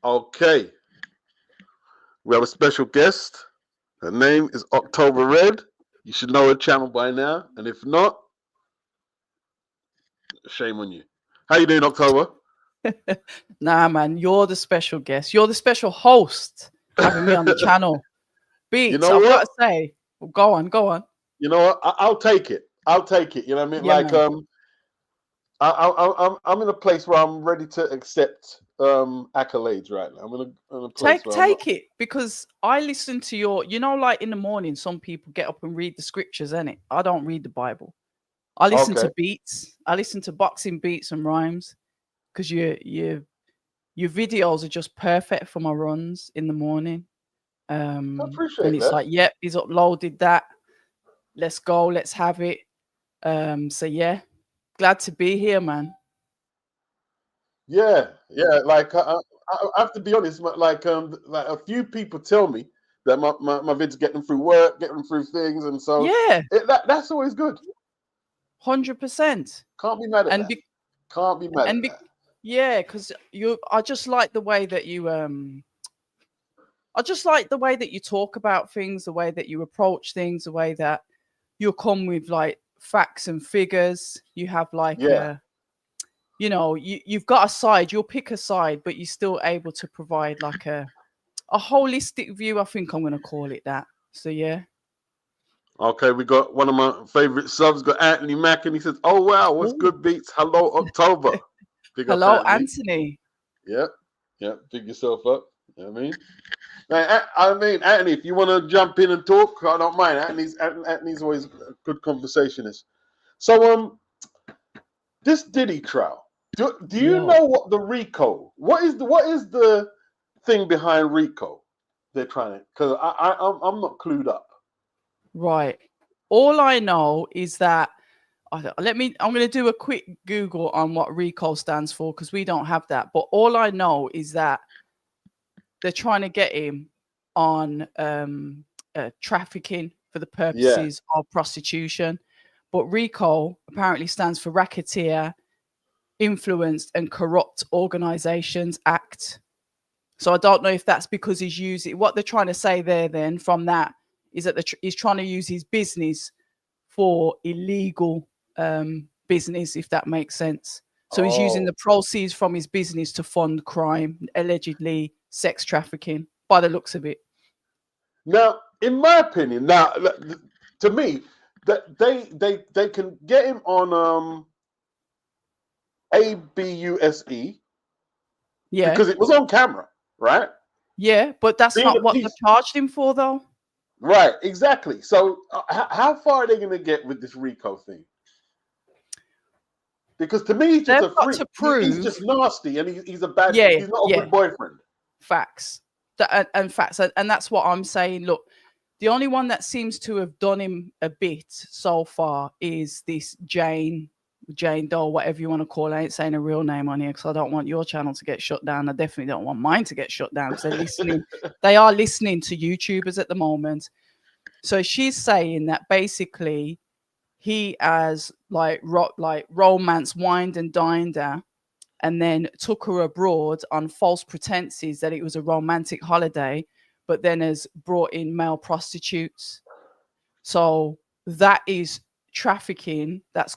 Okay, we have a special guest. Her name is October Red. You should know her channel by now, and if not, shame on you. How you doing, October? Nah, man, you're the special guest. You're the special host having me on the channel. You Beats, know I've got what? to say, go on, go on. You know what? I'll take it. I'll take it. You know what I mean? Yeah, Like man. I'm in a place where I'm ready to accept accolades right now. I'm in a place Take where I'm not. take it because I listen to your, like in the morning, some people get up and read the scriptures, innit? I don't read the Bible. I listen Okay, to beats. I listen to boxing beats and rhymes because your videos are just perfect for my runs in the morning. I And appreciate it's that. like, yep, he's uploaded that. Let's go, let's have it. So yeah, glad to be here, man. Yeah, yeah. Like I have to be honest. Like a few people tell me that my vids get them through work, get them through things, and so Yeah, that's always good. 100%. Can't be mad at And that. be, Can't be mad and at be, that. yeah, because I just like the way that you I just like the way that you talk about things, the way that you approach things, the way that you come with like facts and figures. You have like Yeah. you've got a side, you'll pick a side, but you're still able to provide like a holistic view. I think I'm gonna call it that. So yeah. Okay, we got one of my favorite subs. Got Anthony Mack, and he says, "Oh wow, what's Ooh. good beats? Hello, October. Big up, Hello, Anthony. Anthony. Yep, yep. Big yourself up. You know what I mean, I mean, Anthony, if you want to jump in and talk, I don't mind. Anthony's always a good conversationist. So this Diddy trial. Do you Yo, know what the RICO? What is the thing behind RICO? They're trying to because I'm not clued up. right. All I know is that I'm going to do a quick Google on what RICO stands for because we don't have that. But all I know is that they're trying to get him on trafficking for the Yeah, purposes of prostitution. But RICO apparently stands for Racketeer, Influenced and Corrupt Organizations Act. So I don't know if that's because he's using what they're trying to say there. Then from that is that he's trying to use his business for illegal business, if that makes sense. So he's using oh, the proceeds from his business to fund crime, allegedly sex trafficking, by the looks of it. now, in my opinion, now to me, that they can get him on ABUSE Yeah, because it was on camera, right? yeah, but that's Being not a what they've piece, charged him for, though. right? Exactly. So, how far are they going to get with this Rico thing? Because to me, he's just They've a got freak. to He's prove, just nasty, and he's a bad. yeah, He's not a yeah, good boyfriend. facts. And facts, and that's what I'm saying. Look, the only one that seems to have done him a bit so far is this Jane Doe, whatever you want to call her. I ain't saying a real name on here because I don't want your channel to get shut down. I definitely don't want mine to get shut down because they're listening. They are listening to YouTubers at the moment. So she's saying that basically he has like romance wined and dined her and then took her abroad on false pretenses that it was a romantic holiday, but then has brought in male prostitutes. So that is trafficking. That's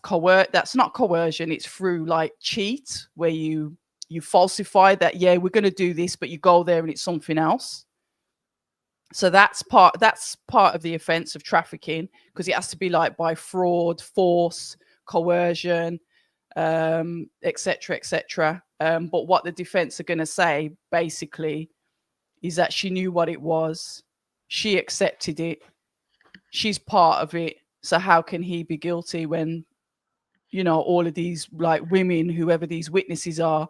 not coercion. It's through like cheat, where you falsify that. Yeah, we're going to do this, but you go there and it's something else. So that's part of the offence of trafficking because it has to be like by fraud, force, coercion, etc., etc. But what the defence are going to say basically is that she knew what it was, she accepted it, she's part of it. So how can he be guilty when all of these like women, whoever these witnesses are,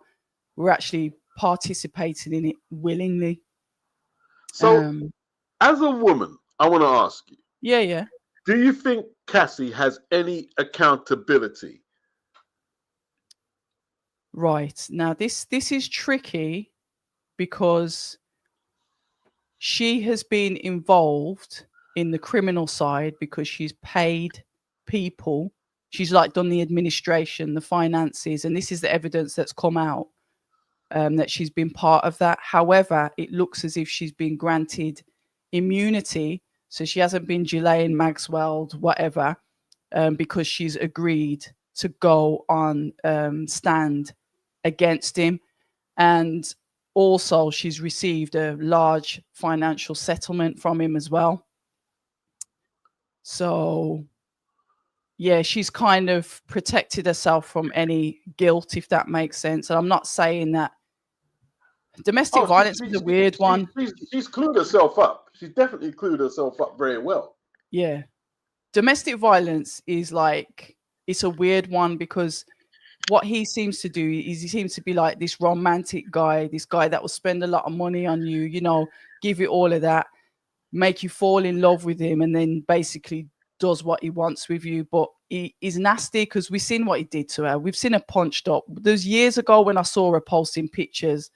were actually participating in it willingly? So, Um, as a woman, I want to ask you: yeah, yeah. do you think Cassie has any accountability? Right. Now this is tricky because she has been involved in the criminal side because she's paid people. She's like done the administration, the finances, and this is the evidence that's come out. that she's been part of that. However, it looks as if she's been granted immunity, so she hasn't been Ghislaine Maxwell, whatever, because she's agreed to go on stand against him. And also she's received a large financial settlement from him as well. So yeah, she's kind of protected herself from any guilt, if that makes sense. And I'm not saying that domestic violence is a weird one. She's clued herself up. She's definitely clued herself up very well. Yeah. Domestic violence is like, it's a weird one, because what he seems to do is he seems to be like this romantic guy, this guy that will spend a lot of money on you, you know, give you all of that, make you fall in love with him, and then basically does what he wants with you. But he's nasty, because we've seen what he did to her. We've seen her punched up. There's years ago when I saw her posting pictures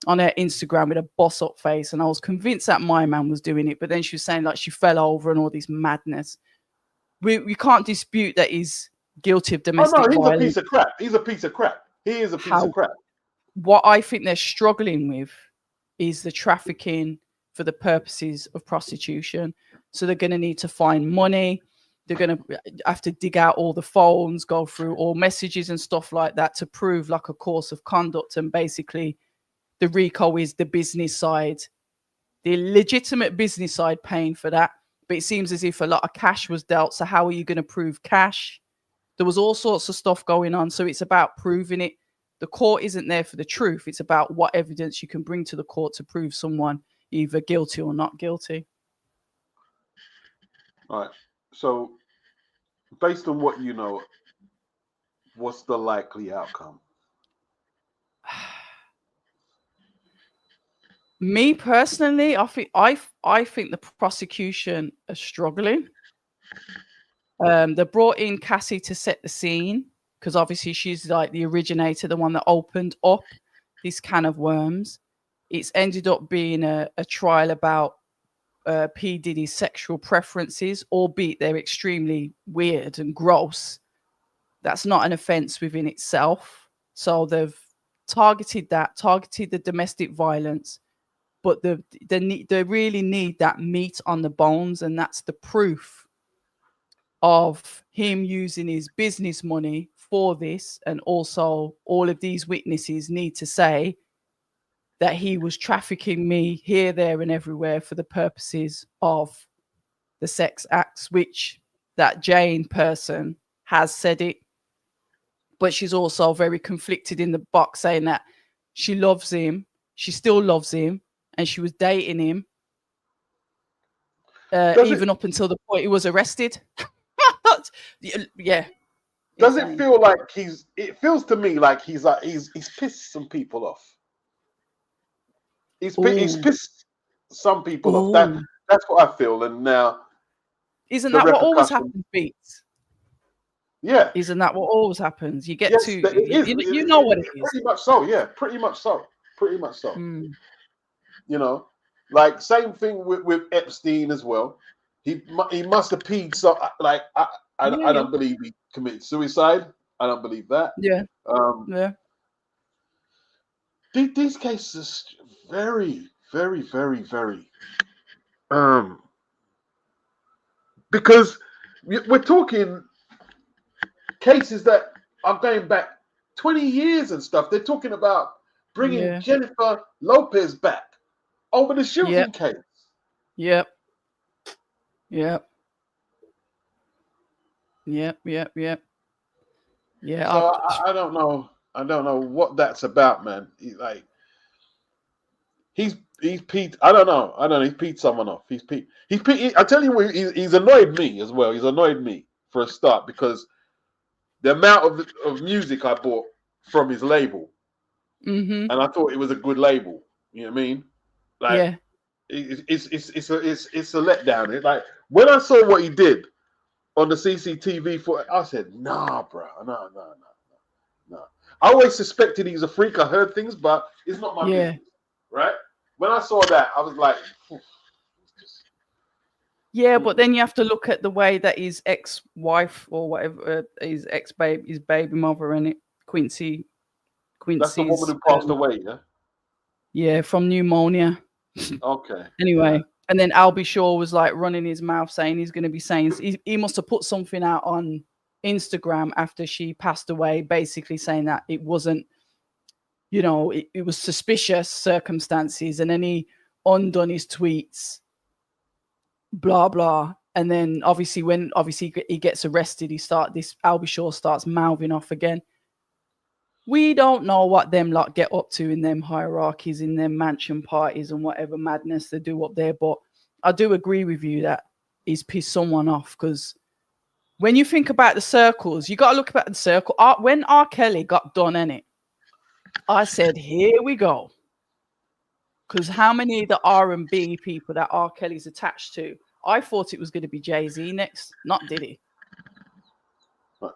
on her Instagram with a boss up face, and I was convinced that my man was doing it. But then she was saying like she fell over and all this madness. We can't dispute that he's guilty of domestic violence. A piece of crap. He's a piece of crap. He is a piece of crap. What I think they're struggling with is the trafficking for the purposes of prostitution. So they're going to need to find money. They're going to have to dig out all the phones, go through all messages and stuff like that to prove like a course of conduct. And basically the RICO is the business side, the legitimate business side paying for that. But it seems as if a lot of cash was dealt. So how are you going to prove cash? There was all sorts of stuff going on. So it's about proving it. The court isn't there for the truth. It's about what evidence you can bring to the court to prove someone either guilty or not guilty. All right. So based on what you know, what's the likely outcome? Me personally, I think the prosecution are struggling. They brought in Cassie to set the scene, because obviously she's like the originator, the one that opened up this can of worms. It's ended up being a trial about P. Diddy's sexual preferences, albeit they're extremely weird and gross. That's not an offense within itself. So they've targeted the domestic violence, but they really need that meat on the bones, and that's the proof of him using his business money for this. And also all of these witnesses need to say that he was trafficking me here, there, and everywhere for the purposes of the sex acts, which that Jane person has said it. But she's also very conflicted in the box, saying that she loves him, she still loves him, and she was dating him even up until the point he was arrested. Yeah. Does it feel like it feels to me like he's pissed some people off. He's pissed some people off. That's what I feel. And now, isn't that what always happens, Beats? Yeah. Isn't that what always happens? You get you know what it is. Pretty much so, yeah. Pretty much so. You know, like same thing with Epstein as well. He must have peed. So like I don't believe he committed suicide. I don't believe that. Yeah. These cases are very, very, very, very. Because we're talking cases that are going back 20 years and stuff. They're talking about bringing Jennifer Lopez back over the shooting case. Yep. Yeah. So I don't know. I don't know what that's about, man. He's peed. I don't know. He's peed someone off. He's peed. I tell you, he's annoyed me as well. He's annoyed me for a start, because the amount of music I bought from his label, and I thought it was a good label. You know what I mean? Like, it's a letdown. It's like when I saw what he did on the CCTV I said, nah, bro, no. I always suspected he's a freak. I heard things, but it's not my business, right? When I saw that, I was like, but then you have to look at the way that his ex-wife or whatever, his baby mother, and Quincy That's the woman consequences. who passed away, yeah? Yeah, from pneumonia. Okay. Anyway, Yeah. and then Albie Shaw was like running his mouth saying he's going to be saying he must have put something out on Instagram after she passed away, basically saying that it wasn't, it was suspicious circumstances, and then he undone his tweets, blah blah. And then obviously when he gets arrested, Albie Shaw starts mouthing off again. We don't know what them lot get up to in them hierarchies, in them mansion parties and whatever madness they do up there. But I do agree with you that he's pissed someone off, because when you think about the circles, you got to look at the circle. When R. Kelly got done in it, I said, here we go. Because how many of the R&B people that R. Kelly's attached to, I thought it was going to be Jay-Z next, not Diddy.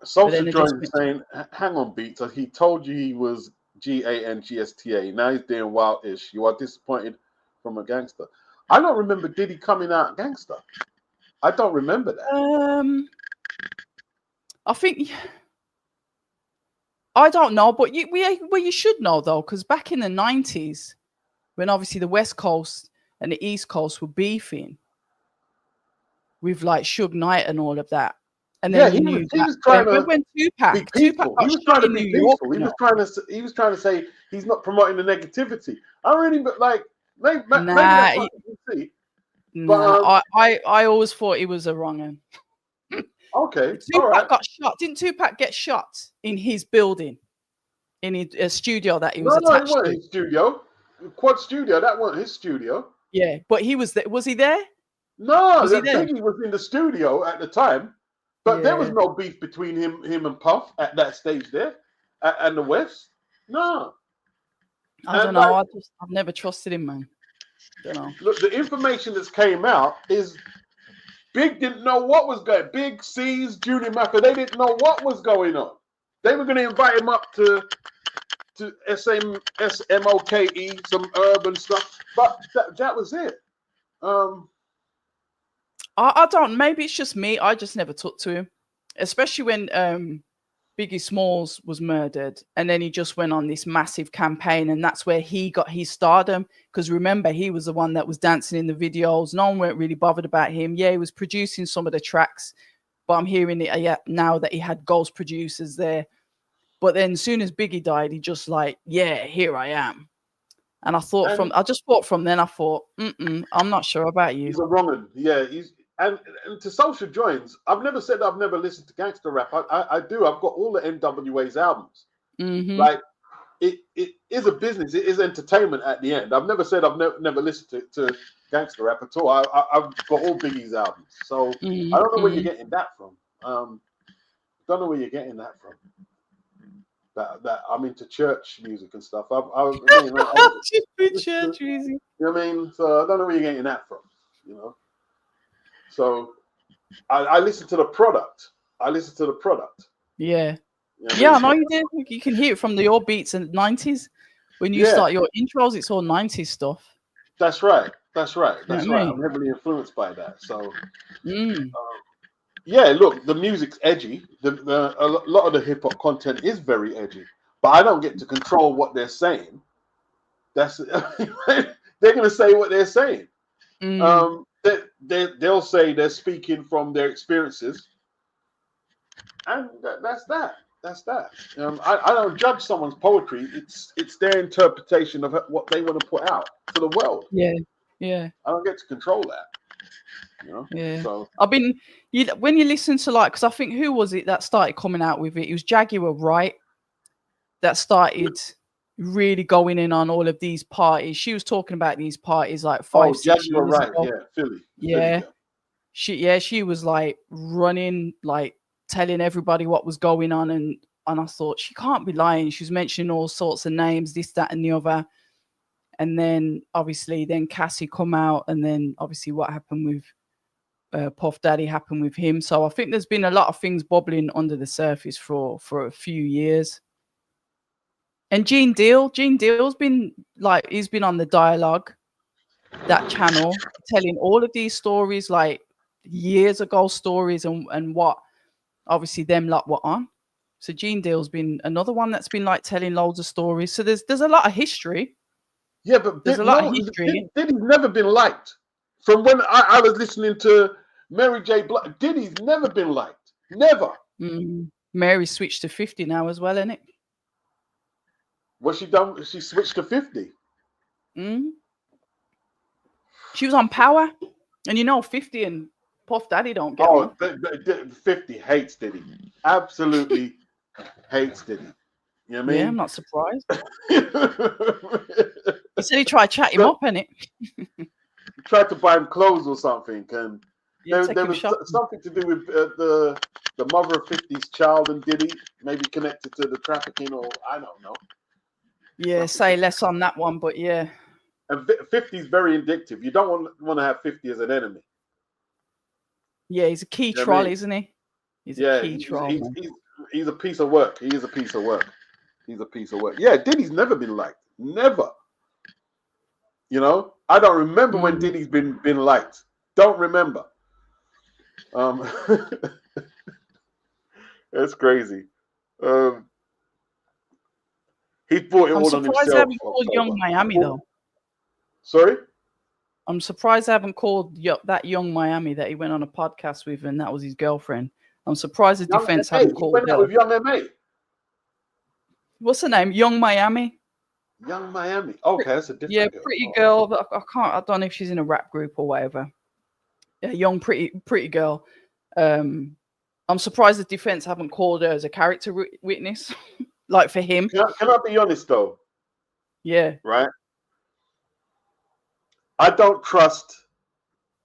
Social Joy is saying, hang on, Beats. He told you he was Gangsta. Now he's doing Wildish. You are disappointed from a gangster. I don't remember Diddy coming out gangster. I don't remember that. I think, I don't know, but you should know though, because back in the 90s, when obviously the West Coast and the East Coast were beefing with like Suge Knight and all of that. And then he was trying to when Tupac got he was shot trying to in be New York, peaceful. He was trying to say he's not promoting the negativity. I really, but like maybe that's what you see. But I always thought he was a wrong un. Okay, Tupac got shot. Didn't Tupac get shot in his building, in a studio that he was attached to? No, it wasn't to? his studio. Quad Studio. That wasn't his studio. Yeah, but he was there. Was he there? No, Biggie was in the studio at the time, but there was Yeah. no beef between him and Puff at that stage there, and the West. No, I don't know. I've never trusted him, man. Don't know. Look, the information that's came out is Big didn't know what was going. Big C's, Junior Mafia, they didn't know what was going on. They were going to invite him up to SMOKE, some urban stuff, but that was it. I don't. Maybe it's just me. I just never took to him, especially when Biggie Smalls was murdered, and then he just went on this massive campaign, and that's where he got his stardom. Because remember, he was the one that was dancing in the videos. No one weren't really bothered about him. Yeah, he was producing some of the tracks, but I'm hearing it now that he had ghost producers there. But then, as soon as Biggie died, he just like, yeah, here I am. And I just thought from then, I thought, I'm not sure about you. He's a wrong one. Yeah, and to Social Joins, I've never said I've never listened to gangster rap. I do. I've got all the NWA's albums. Mm-hmm. Like it is a business. It is entertainment at the end. I've never said I've never listened to gangster rap at all. I've got all Biggie's albums. So I don't know where you're getting that from. Don't know where you're getting that from. That I'm into church music and stuff. Church music. You know what I mean? So I don't know where you're getting that from. So I listen to the product. Yeah. You know yeah, I know you did. You can hear it from your beats in the 90s. When you start your intros, it's all 90s stuff. That's right. I'm heavily influenced by that. So, yeah, look, the music's edgy. A lot of the hip hop content is very edgy, but I don't get to control what they're saying. They're going to say what they're saying. They'll say they're speaking from their experiences, and that's that. I don't judge someone's poetry. It's their interpretation of what they want to put out to the world. Yeah. I don't get to control that. Yeah. So when you listen to because I think who was it that started coming out with it? It was Jaguar Wright that started really going in on all of these parties. She was talking about these parties like 5-6 years ago. Yeah, Philly. Yeah. She was like running, like telling everybody what was going on, and I thought she can't be lying. She was mentioning all sorts of names, this, that, and the other. And then obviously Cassie come out, and then obviously what happened with Puff Daddy happened with him. So I think there's been a lot of things bubbling under the surface for a few years. And Gene Deal's been he's been on the Dialogue, that channel, telling all of these stories, like years ago stories, and what obviously them lot were on. So Gene Deal's been another one that's been like telling loads of stories. So there's a lot of history. Yeah, but There's a lot of history. Diddy's never been liked. From when I was listening to Mary J. Blige, Diddy's never been liked. Never. Mary switched to 50 now as well, isn't it? What she done? She switched to 50. She was on Power, and 50 and Puff Daddy don't get on. 50 hates Diddy. Absolutely hates Diddy. You know what I mean? Yeah, I'm not surprised. He said he tried to chat him up, innit? He tried to buy him clothes or something, and Yeah, there was something to do with the mother of 50's child and Diddy, maybe connected to the trafficking, or I don't know. Yeah, say less on that one, but yeah. And 50 is very addictive. You don't want to have 50 as an enemy. Yeah, he's a key troll, isn't he? He's a key troll. He's a piece of work. He is a piece of work. He's a piece of work. Yeah, Diddy's never been liked. Never. I don't remember when Diddy's been liked. Don't remember. That's crazy. He brought it all on himself. I'm surprised they haven't called Young Miami, though. Sorry? I'm surprised they haven't called that Young Miami that he went on a podcast with, and that was his girlfriend. I'm surprised the defense haven't called her. He went out with Young M.A. What's her name? Young Miami? Young Miami. Okay, that's a different girl. Pretty girl. I don't know if she's in a rap group or whatever. Yeah, young, pretty girl. I'm surprised the defense haven't called her as a character witness, like for him. Can I be honest though? Yeah. Right. I don't trust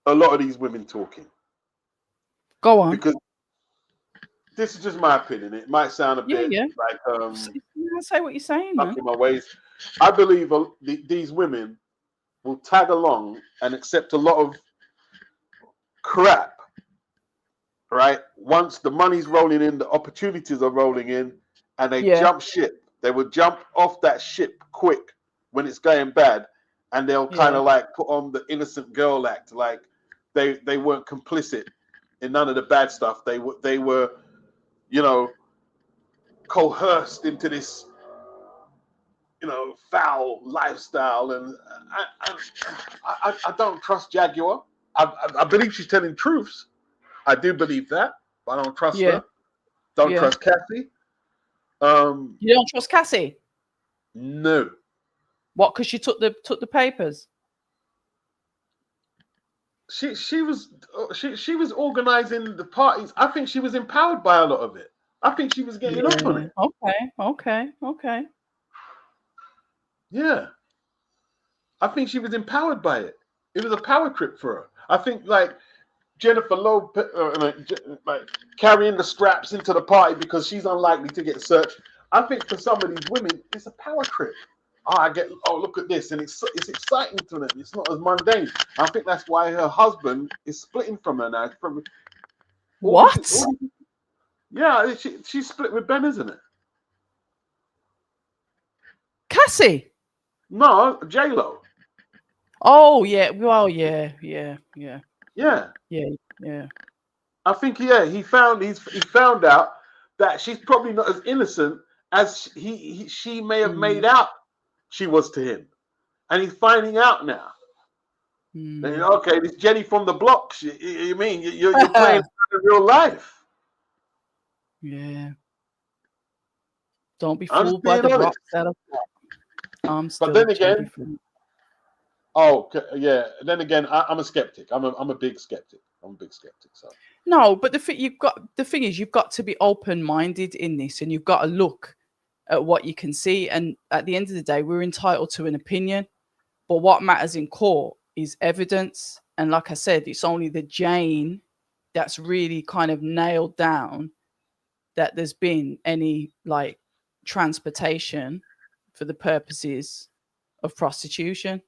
a lot of these women talking. Go on. Because this is just my opinion. It might sound a bit like say what you're saying, man. in my ways. I believe these women will tag along and accept a lot of crap, right? Once the money's rolling in, the opportunities are rolling in, and they jump ship. They will jump off that ship quick when it's going bad, and they'll kind of like put on the innocent girl act, like they weren't complicit in none of the bad stuff. They were, coerced into this, foul lifestyle, and I don't trust Jaguar. I believe she's telling truths. I do believe that, but I don't trust her. Don't trust Cassie. You don't trust Cassie? No. What? Because she took the papers. She was organizing the parties. I think she was empowered by a lot of it. I think she was getting up on it. Okay. Yeah. I think she was empowered by it. It was a power trip for her. I think like Jennifer Lopez, like carrying the straps into the party because she's unlikely to get searched. I think for some of these women, it's a power trip. Look at this, and it's exciting to them. It's not as mundane. I think that's why her husband is splitting from her now. What? She's split with Ben, isn't it? Cassie? No, J-Lo. Oh yeah, well yeah. I think he found out that she's probably not as innocent as she may have made out she was to him, and he's finding out now. Okay, this Jenny from the block. You mean you're playing in real life? Yeah. Don't be fooled by the rocks that are. But then again, then again, I'm a skeptic. I'm a big skeptic. So no, but the thing is, you've got to be open-minded in this, and you've got to look at what you can see. And at the end of the day, we're entitled to an opinion, but what matters in court is evidence. And like I said, it's only the Jane that's really kind of nailed down that there's been any like transportation for the purposes of prostitution,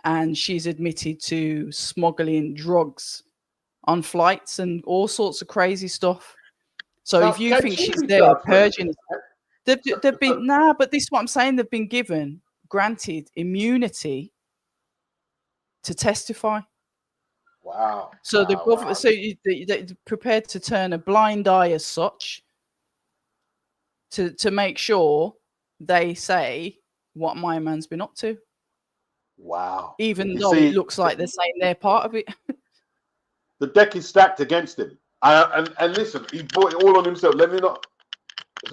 and she's admitted to smuggling drugs on flights and all sorts of crazy stuff. So if you think she's there purging, they've been but this is what I'm saying. They've been granted immunity to testify. Wow. So the government, they're prepared to turn a blind eye as such. to make sure they say what my man's been up to, Wow. even You though it see, looks like they're saying they're part of it. the deck is stacked against him. And listen, he brought it all on himself. Let me not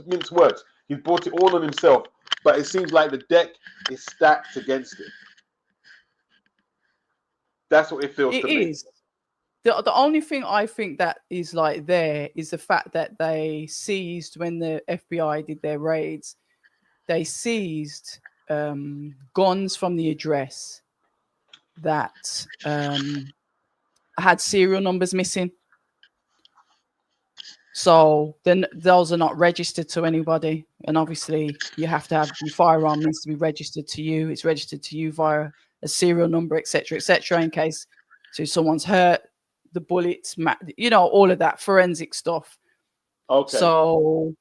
mince words. He brought it all on himself, but it seems like the deck is stacked against him. That's what it feels It to me. is. The only thing I think that is like there is the fact that they seized, when the FBI did their raids, they seized guns from the address that had serial numbers missing. So then those are not registered to anybody. And obviously you have to have your firearm needs to be registered to you. It's registered to you via a serial number, etc., in case so someone's hurt, the bullets, all of that forensic stuff. Okay. So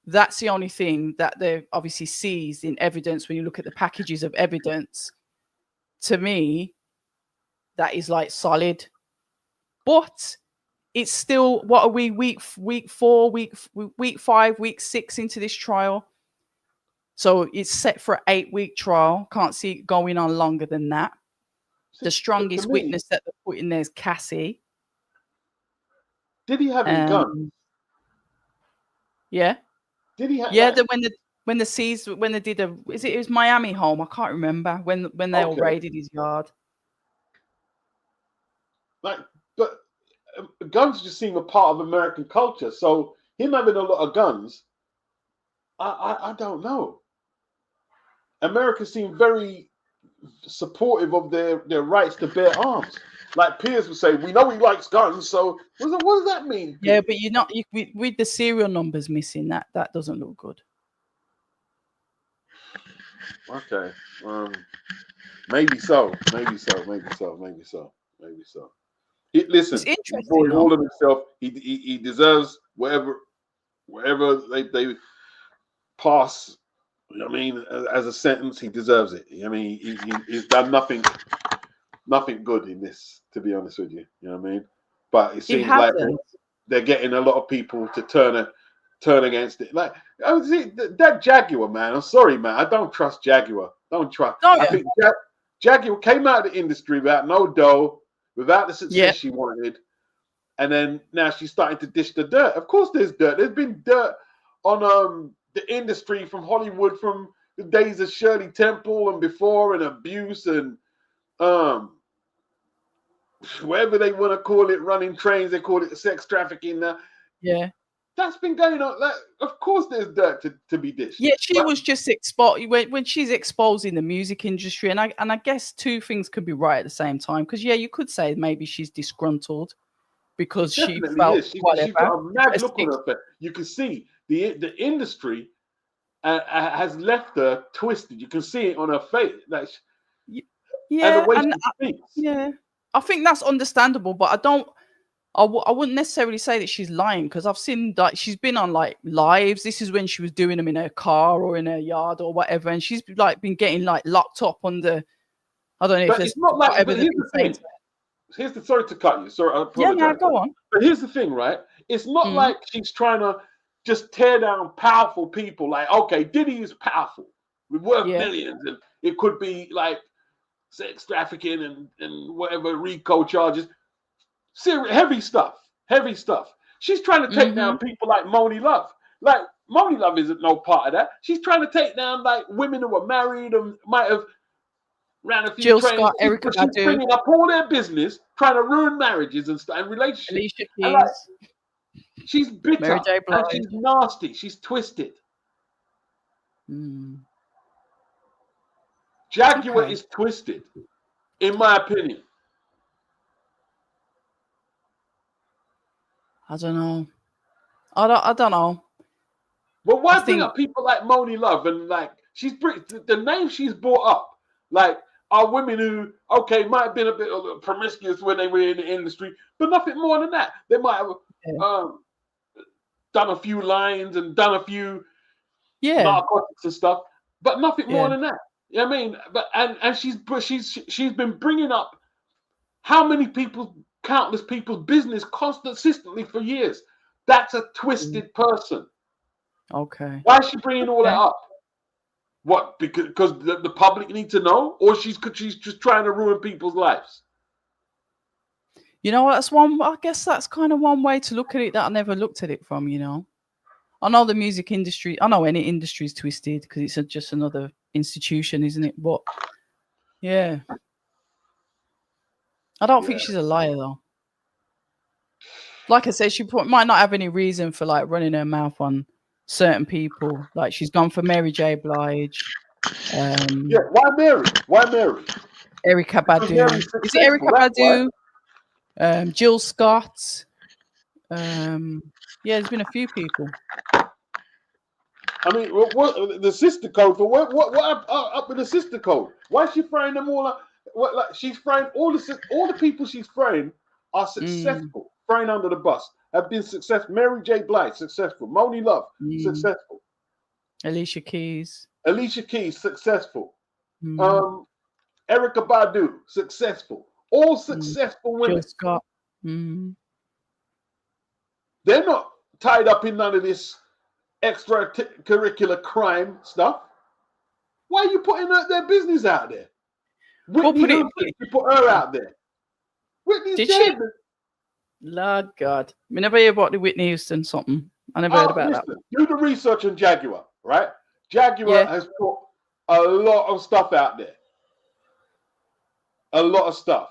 that's the only thing that they've obviously seized in evidence. When you look at the packages of evidence, to me, that is like solid. But it's still, what are we, week 4, week 5, week 6 into this trial? So it's set for an 8-week trial. Can't see it going on longer than that. The strongest witness that they put in there is Cassie. Did he have any guns? Yeah. Did he have? Yeah, when they did it was Miami home. I can't remember when they all raided his yard. Like, but guns just seem a part of American culture. So him having a lot of guns, I don't know. America seemed very supportive of their rights to bear arms. Like Piers would say, we know he likes guns, so what does that mean? Yeah, but you're not with the serial numbers missing. That doesn't look good. Okay, maybe so. Listen, It's interesting. He brought all of himself. He deserves whatever they pass. I mean, as a sentence, he deserves it. I mean, he's done nothing good in this, to be honest with you. You know what I mean? But it seems like they're getting a lot of people to turn against it. Like, that Jaguar, man. I'm sorry, man. I don't trust Jaguar. Don't trust. I think Jaguar came out of the industry without no dough, without the success she wanted, and then now she's starting to dish the dirt. Of course, there's dirt. There's been dirt on the industry from Hollywood from the days of Shirley Temple and before, and abuse and whatever they want to call it, running trains. They call it sex trafficking now. Yeah. That's been going on. Of course, there's dirt to be dished. Yeah, she was just when she's exposing the music industry, and I guess two things could be right at the same time. Because you could say maybe she's disgruntled because she felt she's got a mad look on her face. You can see the industry has left her twisted. You can see it on her face. And the way she speaks. I think that's understandable, but I wouldn't necessarily say that she's lying, because I've seen that she's been on like lives. This is when she was doing them in her car or in her yard or whatever, and she's like been getting like locked up under. I don't know if it's not like. But here's the thing. Sorry to cut you. Sorry, I apologize. Yeah, go on. But here's the thing, right? It's not like she's trying to just tear down powerful people. Like, okay, Diddy is powerful, we're worth millions, and it could be like sex trafficking and whatever RICO charges. Heavy stuff. She's trying to take down people like Moni Love. Like, Moni Love isn't no part of that. She's trying to take down like women who were married and might have ran a few Jill trains. Scott, Erica She's bringing up all their business, trying to ruin marriages and stuff and relationships. Alicia Keys. And like, she's bitter Mary J. Blige. and she's nasty. She's twisted. Jaguar is twisted, in my opinion. I don't know. I don't know. But why bring up people like Moni Love and like the name she's brought up, like, are women who might have been a bit promiscuous when they were in the industry, but nothing more than that. They might have done a few lines and done a few narcotics and stuff, but nothing more than that. You know what I mean? But and she's been bringing up how many people. Countless people's business consistently for years. That's a twisted person. Okay. Why is she bringing all that Okay. up? What? Because the public need to know, or she's just trying to ruin people's lives? You know what? That's one. I guess that's kind of one way to look at it that I never looked at it from. You know, I know the music industry. I know any industry is twisted because it's just another institution, isn't it? But yeah, I don't think Yeah. she's a liar though. Like I said, she might not have any reason for like running her mouth on certain people. Like she's gone for Mary J. Blige, Yeah. Why Mary? Why Mary? Erica Because Mary's Badu. Is it successful. Erica That's why. Badu? Jill Scott. Yeah, there's been a few people. I mean, what the sister code for what up with the sister code? Why is she throwing them all up? What, like she's throwing all the people she's throwing are Mm, successful, thrown under the bus, have been successful. Mary J. Blige, successful. Moni Love, mm. successful. Alicia Keys. Alicia Keys, successful. Mm, Um, Erica Badu, successful. All mm. successful Jill women. Scott. Mm. They're not tied up in none of this extracurricular crime stuff. Why are you putting their business out there? Well, Whitney Houston, you put her out there. Whitney's did she? dead. Lord God. I never heard about the Whitney Houston something. I never heard Oh, about that. listen, do the research on Jaguar, right? Jaguar Yeah. has put a lot of stuff out there. A lot of stuff.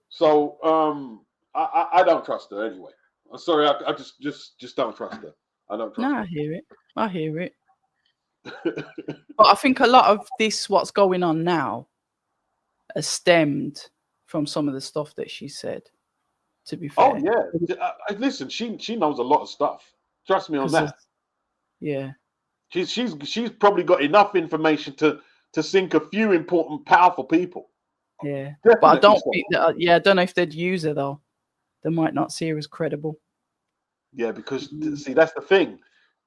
So I don't trust her anyway. I'm sorry, I just don't trust her. I don't trust No, her. I hear it. I hear it. But I think a lot of this, what's going on now, has stemmed from some of the stuff that she said, to be Oh fair. yeah. Listen, she knows a lot of stuff. Trust me on that. Yeah. She's probably got enough information to sink a few important, powerful people. Yeah. Definitely But I don't so. think that, yeah, I don't know if they'd use her though. They might not see her as credible. Yeah, because see, that's the thing.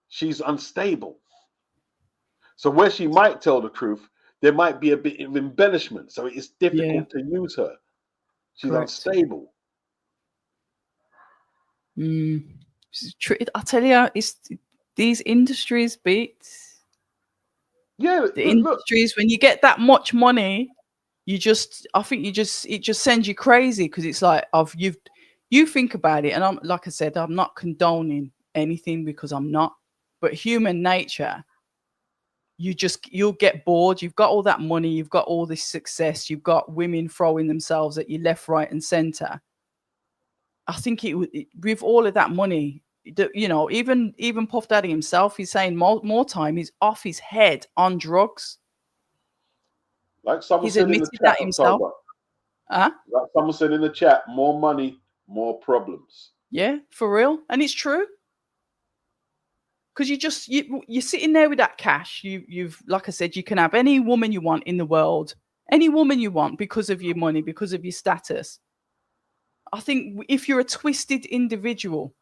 She's unstable. So where she might tell the truth, there might be a bit of embellishment. So it's Yeah, difficult to use her. She's correct. unstable. I tell you, it's these industries beat Yeah, the look. industries. When you get that much money, I think it just sends you crazy because it's like you think about it, and I'm like I said, I'm not condoning anything because I'm not, but human nature, you'll get bored. You've got all that money, you've got all this success, you've got women throwing themselves at you left, right, and center. I think with all of that money, you know, even Puff Daddy himself, he's saying more time he's off his head on drugs. Like someone He's said in the admitted chat, that himself. October. Huh? Like someone said in the chat, more money, more problems. Yeah, for real. And it's true. Because you're sitting there with that cash. You've like I said, you can have any woman you want in the world, any woman you want because of your money, because of your status. I think if you're a twisted individual,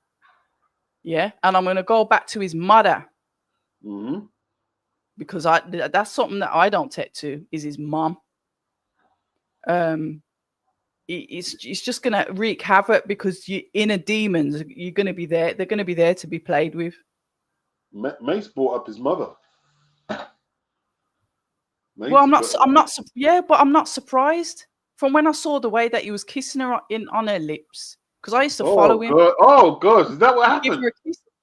yeah, and I'm gonna go back to his mother. Mm-hmm. Because that's something that I don't take to is his mom. It's just gonna wreak havoc because you inner demons. You're gonna be there. They're gonna be there to be played with. Mace brought up his mother. Well, I'm not surprised from when I saw the way that he was kissing her on her lips. Because I used to follow him. God. Oh God, is that what happened?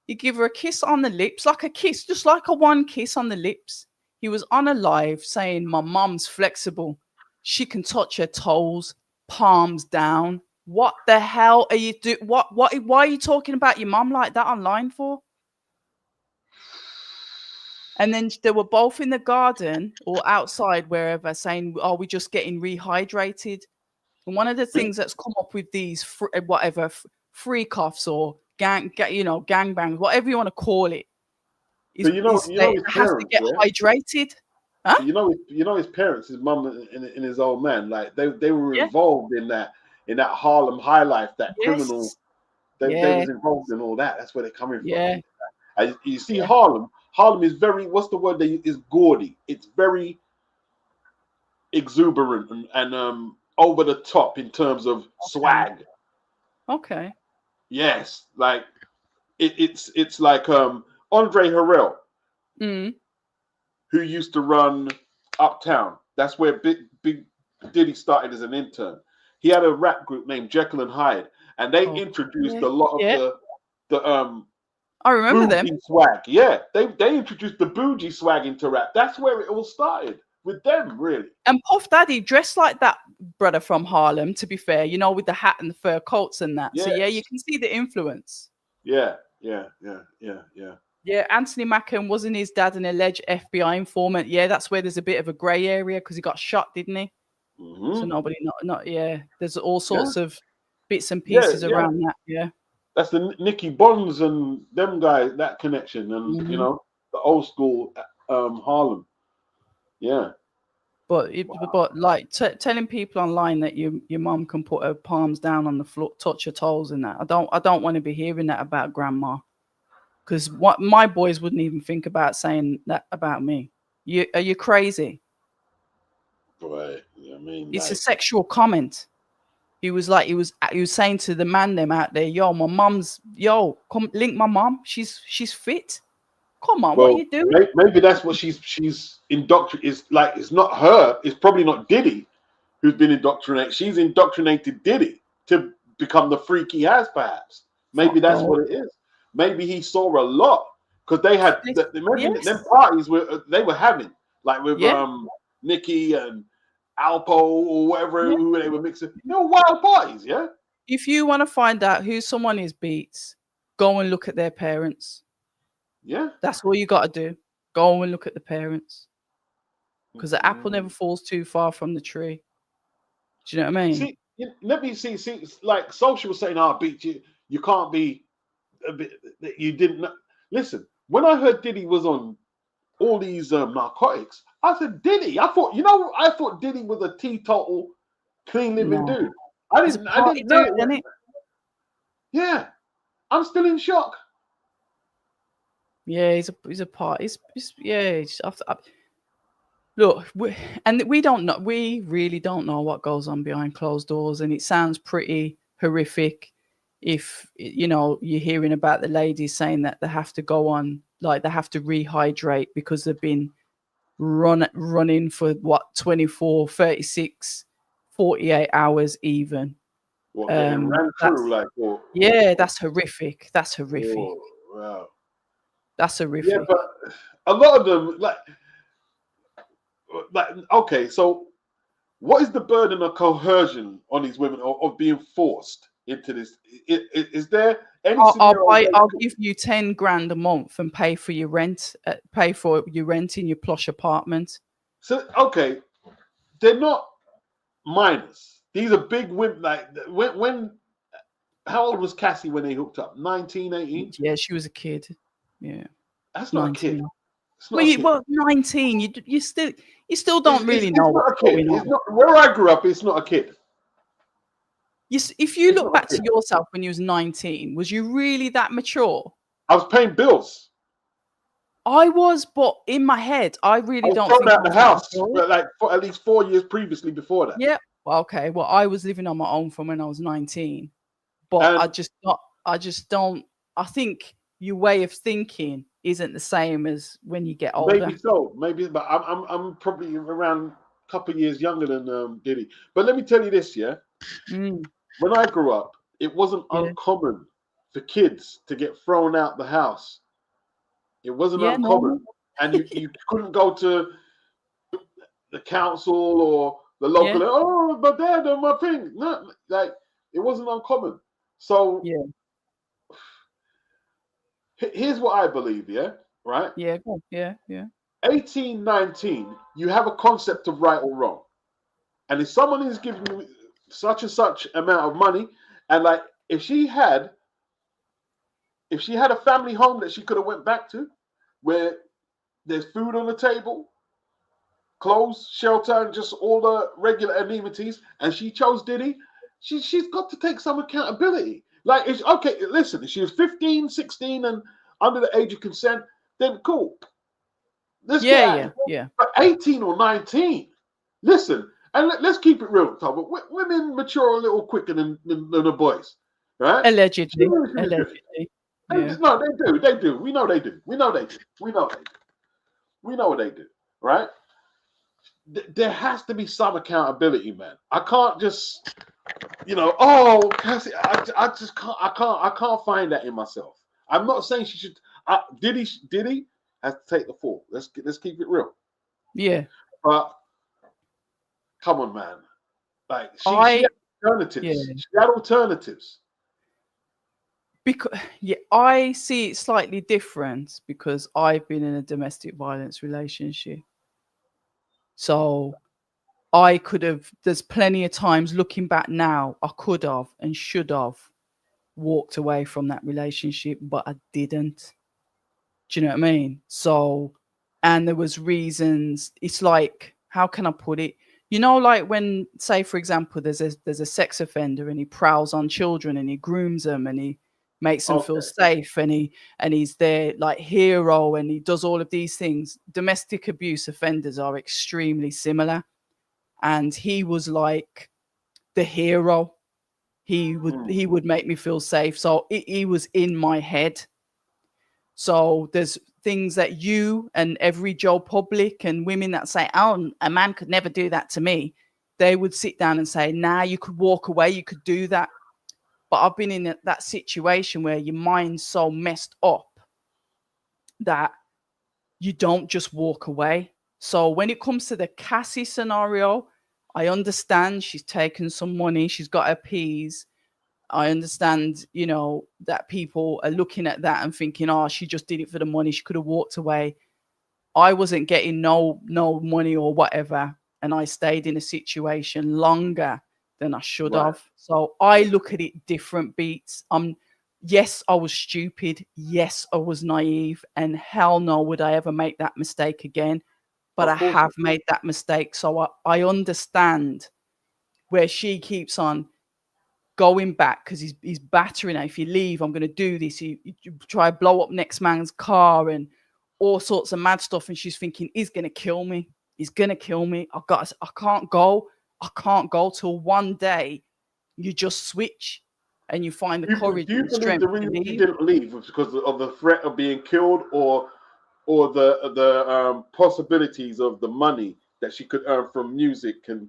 He give her a kiss on the lips, like a kiss, just like a one kiss on the lips. He was on a live saying, "My mom's flexible. She can touch her toes, palms down." What the hell are you do? Why are you talking about your mom like that online for? And then they were both in the garden or outside, wherever, saying, "Oh, we're just getting rehydrated." And one of the things that's come up with these freak offs or gangbangs, whatever you want to call it, So is you they know his have to parents, get yeah. hydrated. Huh? So you know his parents, his mum and his old man, like they were Yeah. involved in that Harlem high life, that criminal. They Yeah. was involved in all that. That's where they're coming from. Yeah. You see, Yeah. Harlem is very, what's the word they use? Is gaudy. It's very exuberant and over the top in terms of swag. Okay. Yes, like it's like Andre Harrell, Mm. who used to run Uptown. That's where Big Diddy started as an intern. He had a rap group named Jekyll and Hyde, and they Oh, introduced yeah, a lot of yeah. the I remember them. bougie swag. Yeah, they introduced the bougie swag into rap. That's where it all started with them, really. And Puff Daddy dressed like that brother from Harlem, to be fair, you know, with the hat and the fur coats and that. So, yeah, you Yes. can see the influence. Yeah. Yeah. Yeah, Anthony Mackin wasn't his dad an alleged FBI informant? Yeah, that's where there's a bit of a grey area because he got shot, didn't he? So Mm-hmm. nobody, not yeah. There's all Yeah. sorts of bits and Yeah. pieces Yeah. around that. Yeah. That's the Nicky Bonds and them guys, that connection, and Mm-hmm. the old school Harlem. Yeah. But Wow. but like telling people online that your mom can put her palms down on the floor, touch her toes, and that I don't want to be hearing that about grandma, because what my boys wouldn't even think about saying that about me. Are you crazy? Right. I mean, It's a like, sexual comment. He was saying to the man them out there, yo, my mom's come link my mom. She's fit. Come on, what are well, you doing? maybe that's what she's indoctrinated. It's like it's not her. It's probably not Diddy who's been indoctrinated. She's indoctrinated Diddy to become the freak he has, perhaps. Maybe Fuck that's no. what it is. Maybe he saw a lot because they had imagine them Yes. parties were they were having like with Yeah. Nikki and Alpo or whatever Yeah. who they were mixing. They were wild parties, yeah. If you want to find out who someone is beats, go and look at their parents. Yeah. That's all you got to do. Go and look at the parents, because the apple never falls too far from the tree. Do you know what I mean? See, let me see. Like Social was saying, "I beat you. You can't be a bit. You didn't listen." When I heard Diddy was on all these narcotics, I said, "Diddy." I thought Diddy was a teetotal, clean living No, dude. he's a I party didn't dude, know. isn't it? Yeah, I'm still in shock. Yeah, he's a part. Yeah. Look, we don't know. We really don't know what goes on behind closed doors, and it sounds pretty horrific. If you're hearing about the ladies saying that they have to go on, like they have to rehydrate because they've been running for what 24, 36, 48 hours even. What getting ran through like? That's horrific. That's horrific. Oh, wow. That's Yeah, horrific. but a lot of them like okay, so what is the burden of coercion on these women of being forced into this? Is there any scenario? I'll give you 10 grand a month and pay for your rent. Pay for your rent in your plush apartment. So okay, they're not minors. These are big women. Like when how old was Cassie when they hooked up? 19, 18? Yeah, she was a kid. Yeah, That's not a kid. 19. It's not a kid. 19. You still don't really know It's not what's a kid. going It's on. not where I grew up. It's not a kid. If you It's look not a back kid. to yourself when you was 19, was you really that mature? I was paying bills. I was, but in my head, I I really was don't thrown think I out the was that house mature. for at least 4 years previously before that. Yeah. Well, okay. Well, I was living on my own from when I was 19, but And I just don't. I think your way of thinking isn't the same as when you get older. maybe so, but I'm probably around a couple of years younger than Diddy. But let me tell you this, yeah. Mm, When I grew up, it wasn't yeah. uncommon for kids to get thrown out the house. It wasn't Yeah. Normal. uncommon, and you couldn't go to the council or the Yeah. local. Oh, my dad and my thing. No, like it wasn't uncommon. So Yeah. here's what I believe. Yeah, right. Yeah. Yeah. Yeah. 18, 19, you have a concept of right or wrong. And if someone is giving you such and such amount of money, and like if she had a family home that she could have went back to, where there's food on the table, clothes, shelter, and just all the regular amenities, and she chose Diddy, she's got to take some accountability. Like, it's okay, listen, if she was 15, 16, and under the age of consent, then cool. Let's get Yeah. at Yeah. it. Yeah. But 18 or 19, listen, and let's keep it real, Tom. But women mature a little quicker than the boys, right? Allegedly. Allegedly. Yeah. No, they do. They do. We know they do. We know they do. We know they do. We know what they do. Right? There has to be some accountability, man. I can't just, oh, Cassie, I just can't. I can't find that in myself. I'm not saying she should. Diddy has to take the fall. Let's keep it real. Yeah. But come on, man. Like she I had alternatives. yeah. She had alternatives. Because I see it slightly different because I've been in a domestic violence relationship. So I could have, there's plenty of times looking back now, I could have and should have walked away from that relationship, but I didn't. Do you know what I mean? So, and there was reasons. It's like, how can I put it? Like when, say, for example, there's a sex offender and he prowls on children and he grooms them and he makes them feel Okay. safe and he's their like hero and he does all of these things. Domestic abuse offenders are extremely similar, and he was like the hero. He would make me feel safe. So he was in my head. So there's things that you and every Joe Public and women that say, oh, a man could never do that to me. They would sit down and say, nah, you could walk away. You could do that. But I've been in that situation where your mind's so messed up that you don't just walk away. So when it comes to the Cassie scenario, I understand she's taken some money. She's got her P's. I understand, that people are looking at that and thinking, oh, she just did it for the money. She could have walked away. I wasn't getting no money or whatever. And I stayed in a situation longer than I should Right. have. So I look at it different beats. Yes, I was stupid. Yes, I was naive. And hell no, would I ever make that mistake again? But I have made that mistake. So I understand where she keeps on going back because he's battering her. If you leave, I'm going to do this. You try to blow up next man's car and all sorts of mad stuff. And she's thinking, he's going to kill me. He's going to kill me. I can't go. I can't go till one day you just switch and you find the courage Do you and the believe strength the to reason she leave. didn't leave was because of the threat of being killed, or the possibilities of the money that she could earn from music and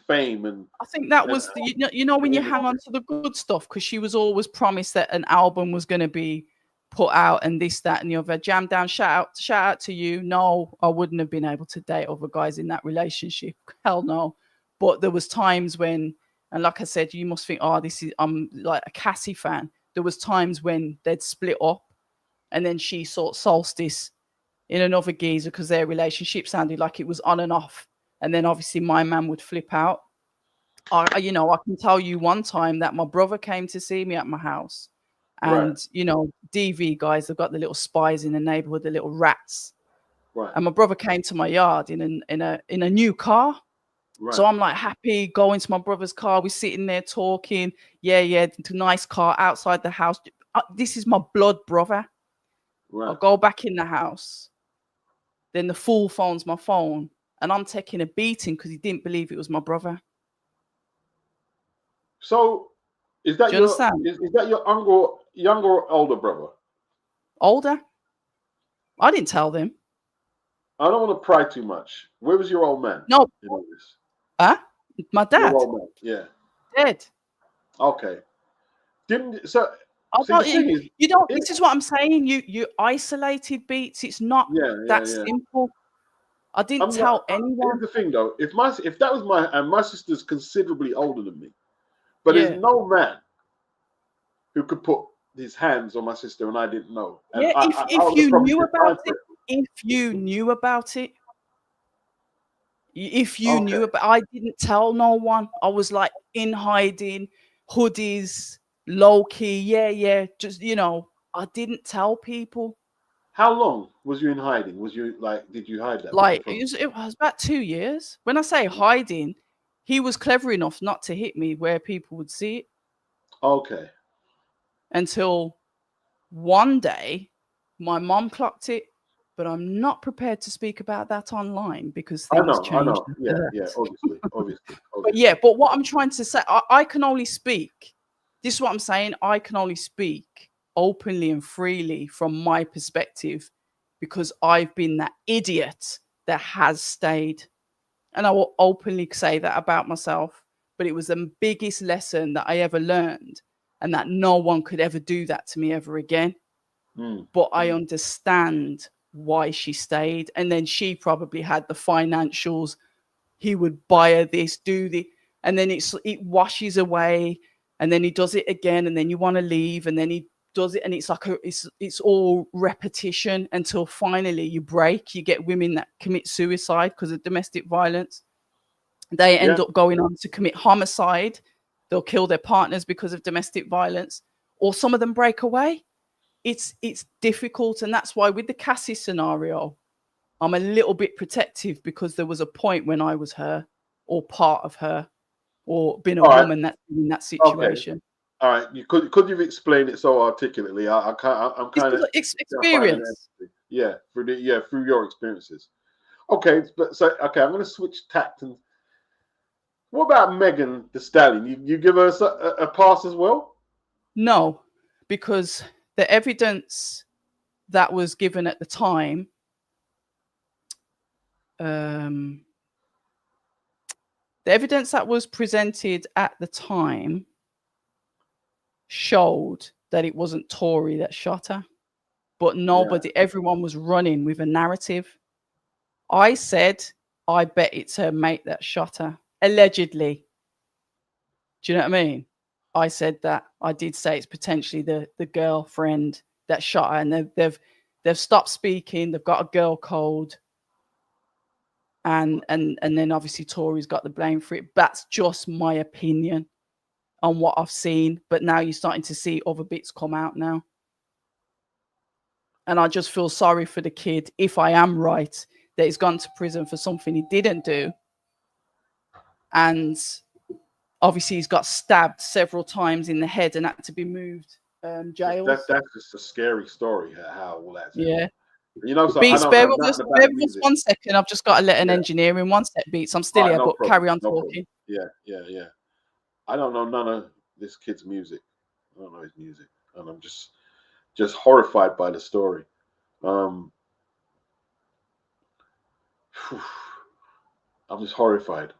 fame and I think that and was when you hang on to the good stuff, because she was always promised that an album was going to be put out and this, that, and the other. Jam Down, shout out to you. No, I wouldn't have been able to date other guys in that relationship. Hell no. But there was times when, and like I said, you must think, oh, I'm like a Cassie fan. There was times when they'd split up, and then she sought Solstice in another geezer because their relationship sounded like it was on and off. And then obviously my man would flip out. I can tell you one time that my brother came to see me at my house, right, and DV guys, they've got the little spies in the neighborhood, the little rats. right, And my brother came to my yard in a new car. right, So I'm like happy going to my brother's car. We're sitting there talking. Yeah, nice car outside the house. This is my blood brother. right. I'll go back in the house. Then the fool phones my phone, and I'm taking a beating because he didn't believe it was my brother. So, is Do that you your understand? is that your uncle, younger or older brother? Older. I didn't tell them. I don't want to pry too much. Where was your old man No. in all this? Huh? My Your dad. old man, yeah. Dead. Okay. Didn't so? I See, the don't, thing is, this is what I'm saying. You isolated beats. It's not that yeah. simple. I didn't I'm not. tell anyone. Here's the thing, though. If that was my sister's considerably older than me, but there's Yeah. no man who could put his hands on my sister and I didn't know. And Yeah. I If would have you probably knew been fine about for it, it. if you knew about it, if you Okay. knew about, I didn't tell no one. I was like in hiding, hoodies, low key. Yeah. Just I didn't tell people. How long was you in hiding? Was you like? Did you hide that Like from? it was about 2 years. When I say hiding, he was clever enough not to hit me where people would see it Okay. until one day my mom clocked it. But I'm not prepared to speak about that online because I things know. I changed know. after Yeah. that. Obviously. But yeah, but what I'm trying to say, I can only speak. This is what I'm saying. I can only speak openly and freely from my perspective, because I've been that idiot that has stayed. And I will openly say that about myself. But it was the biggest lesson that I ever learned, and that no one could ever do that to me ever again. But I understand why she stayed. And then she probably had the financials. He would buy her this, do the, and then it washes away, and then he does it again, and then you want to leave, and then he does it, and it's like it's all repetition until finally you break. You get women that commit suicide because of domestic violence. They end up going on to commit homicide. They'll kill their partners because of domestic violence, or some of them break away. It's difficult, and that's why with the Cassie scenario, I'm a little bit protective, because there was a point when I was her, or part of her, or been a woman that's in that situation. Okay. All right. Could you explain it so articulately? I'm kind of experience. Yeah, through your experiences. Okay, but okay, I'm going to switch tact. And what about Megan Thee Stallion? You give her a pass as well? No, because the evidence that was given at the time, the evidence that was presented at the time showed that it wasn't Tory that shot her, but everyone was running with a narrative. I said, I bet it's her mate that shot her, allegedly. Do you know what I mean? I said that. I did say it's potentially the girlfriend that shot her, and they've stopped speaking. They've got a girl code, and then obviously Tory's got the blame for it. That's just my opinion on what I've seen. But now you're starting to see other bits come out now, and I just feel sorry for the kid, if I am right, that he's gone to prison for something he didn't do, and obviously he's got stabbed several times in the head and had to be moved jails. That's just a scary story. How all that's happened. You know, so Beats, bear with us 1 second. I've just got to let an engineer in. 1 sec, Beats. I'm still here, but problem. Carry on talking. Yeah. I don't know none of this kid's music. I don't know his music, and I'm just horrified by the story. I'm just horrified,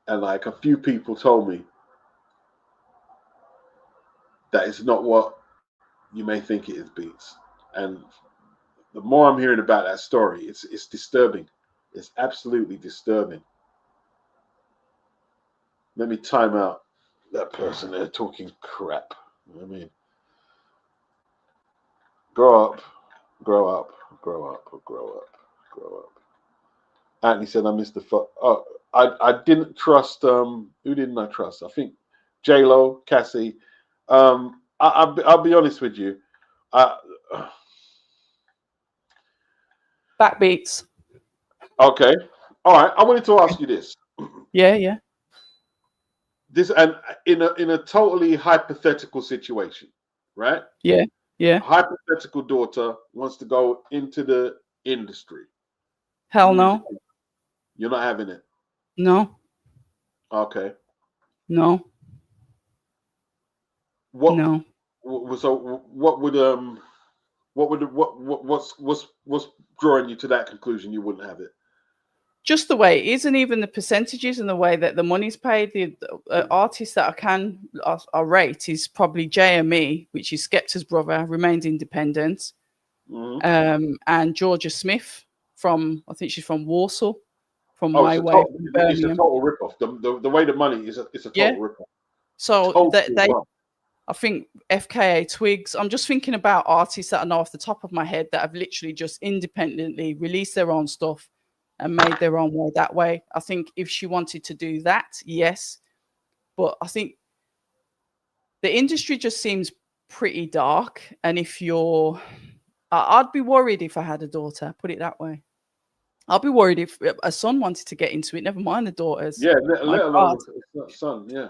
and like a few people told me that it's not what you may think it is, Beats, and the more I'm hearing about that story, it's disturbing. It's absolutely disturbing. Let me time out that person there talking crap. I mean, grow up. Anthony said, I missed the fuck. Oh, I didn't trust, who didn't I trust? I think J-Lo, Cassie. I'll be honest with you. Backbeats. Okay. All right. I wanted to ask you this. Yeah. This, and in a totally hypothetical situation, right? Yeah. Hypothetical daughter wants to go into the industry. Hell no. You're not having it. No. Okay. No. What? No. So what's drawing you to that conclusion? You wouldn't have it. Just the way it is, and even the percentages and the way that the money's paid. The artists that I rate is probably JME, which is Skepta's brother, remains independent, and Georgia Smith I think she's from Warsaw, from my way. It's a total ripoff. The way the money is, it's a total ripoff. So they I think FKA Twigs. I'm just thinking about artists that I know off the top of my head that have literally just independently released their own stuff and made their own way that way. I think if she wanted to do that, yes. But I think the industry just seems pretty dark. And if I'd be worried if I had a daughter, put it that way. I'd be worried if a son wanted to get into it, never mind the daughters. Yeah, let alone a son. Yeah.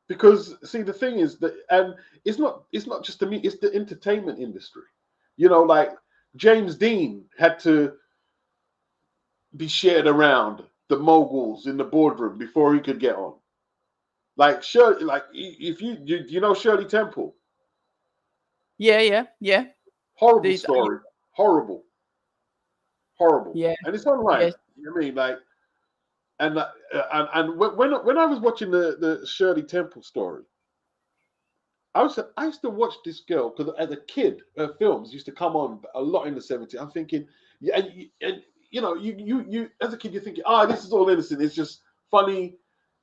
Because see, the thing is that, and it's not just it's the entertainment industry. You know, like James Dean had to be shared around the moguls in the boardroom before he could get on. Like Shirley, like if you know Shirley Temple, Yeah. horrible The story, horrible, horrible, yeah, and it's online. yeah. You know what I mean? Like, and when I was watching the Shirley Temple story, I used to watch this girl because as a kid, her films used to come on a lot in the '70s. I'm thinking, yeah, and you know, you as a kid, you're thinking, this is all innocent. It's just funny,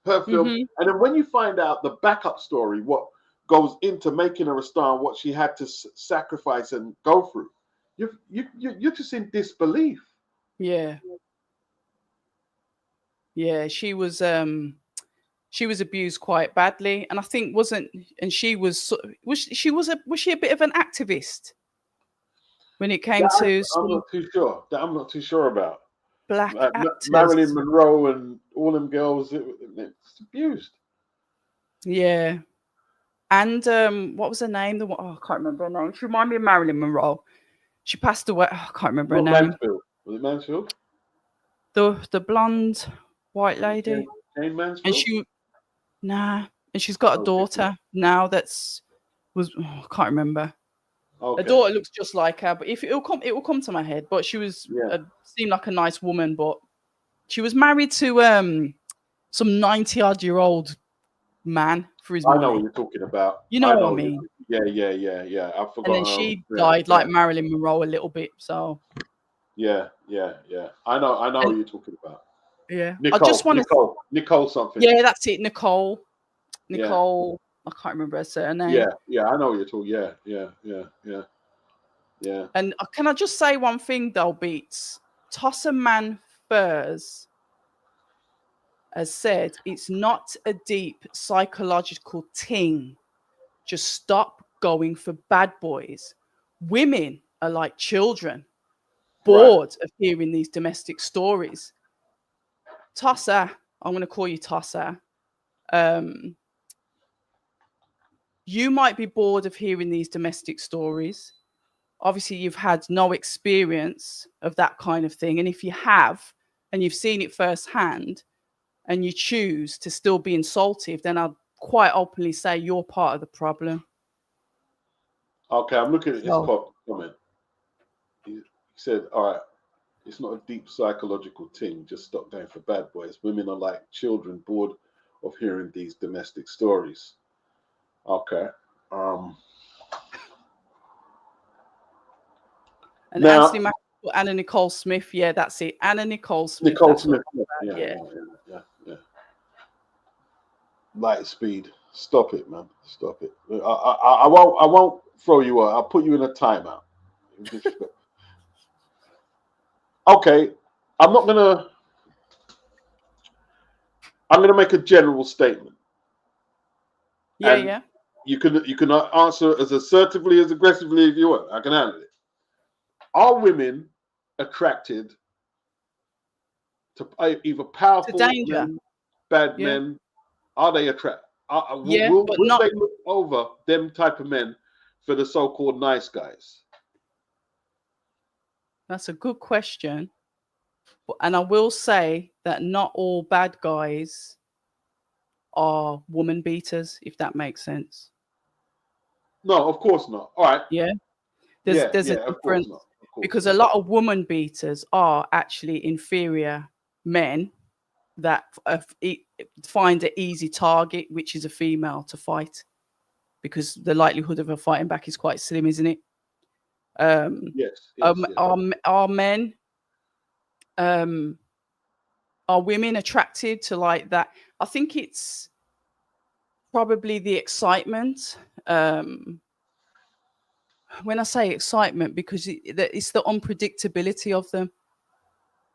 her film. Mm-hmm. And then when you find out the backup story, what goes into making her a star, and what she had to sacrifice and go through, you're just in disbelief. Yeah. Yeah. She was abused quite badly, and I think wasn't, and she was she a bit of an activist when it came to I'm some not too sure. That I'm not too sure about. black Marilyn actors. Monroe and all them girls, it's abused. Yeah. And what was her name? I can't remember her name. She reminded me of Marilyn Monroe. She passed away. I can't remember her Not name. Mansfield. Was it Mansfield? The blonde white Jane, lady. Jane And Mansfield? and she's got a Oh, different. daughter now I can't remember. Her Okay. daughter looks just like her, but if it will come to my head. But she was Yeah. seemed like a nice woman, but she was married to some 90-odd-year-old man for his I know what money. you're talking about. You know I what I know what you're mean? talking. Yeah. I And then forgot. she Yeah, died yeah, like Marilyn Monroe a little bit. So yeah. I know and what you're talking about. yeah, I just Nicole, want to. Nicole something. Yeah, that's it, Nicole. Yeah, Nicole. I can't remember her surname. yeah. I know what you're talking. Yeah. And can I just say one thing though, Beats? Tosser Man Furs has said it's not a deep psychological thing. Just stop going for bad boys. Women are like children, Right. bored of hearing these domestic stories. Tosser, I'm going to call you Tosser. You might be bored of hearing these domestic stories. Obviously, you've had no experience of that kind of thing. And if you have, and you've seen it firsthand, and you choose to still be insultive, then I'll quite openly say you're part of the problem. Okay, I'm looking at his So, comment. He said, "All right, it's not a deep psychological thing. Just stop going for bad boys. Women are like children, bored of hearing these domestic stories." Okay. Um. and Now, Anthony Mac- Anna Nicole Smith, yeah, that's it. Anna Nicole Smith, Nicole that's what Smith. I'm about, yeah. Yeah. Light speed. Stop it, man. Stop it. I won't. I won't throw you out. I'll put you in a timeout. Okay. I'm not gonna. I'm gonna make a general statement, and Yeah. you can answer as assertively as aggressively as you want. I can handle it. Are women attracted to either To powerful danger. men, bad Yeah. men? Are they attracted? Yeah, but Will not they look over them type of men for the so-called nice guys? that's a good question. And I will say that not all bad guys are woman beaters, if that makes sense. No, of course not. All right. Yeah. There's a Of course difference not. Of course because a not. lot of woman beaters are actually inferior men that find an easy target, which is a female, to fight because the likelihood of her fighting back is quite slim, isn't it? Yes. Are men, um, are women attracted to like that? I think it's probably the excitement. When I say excitement, because it's the unpredictability of them,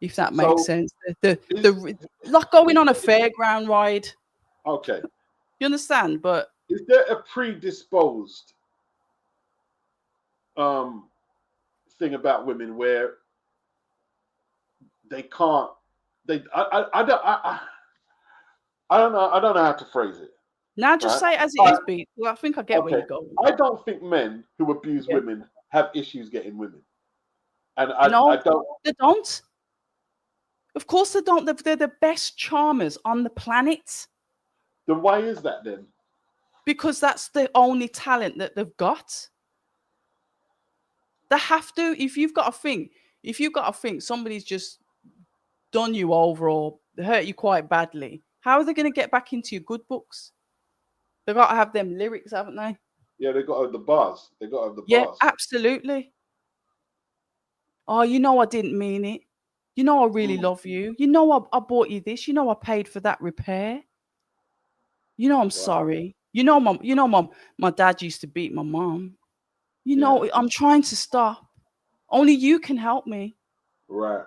if that makes So sense. is Like going on a fairground ride. okay. You understand? But Is there a predisposed um thing about women where they can't they I don't know how to phrase it. now just Right? say it as it But, is, B. Well, I think I get where okay. you're going. I don't think men who abuse Yeah. women have issues getting women. And I No, don't they don't. Of course they don't. They're the best charmers on the planet. Then why is that then? Because that's the only talent that they've got. They have to. If you've got to think somebody's just done you over or hurt you quite badly, how are they going to get back into your good books? They've got to have them lyrics, haven't they? Yeah, they got to have the bars. They got to have the Yeah, bars. absolutely. Oh, you know I didn't mean it. You know I really love you. You know I bought you this. You know I paid for that repair. You know I'm sorry. You know, mom. You know, mom. My dad used to beat my mom. You know I'm trying to stop. Only you can help me. Right.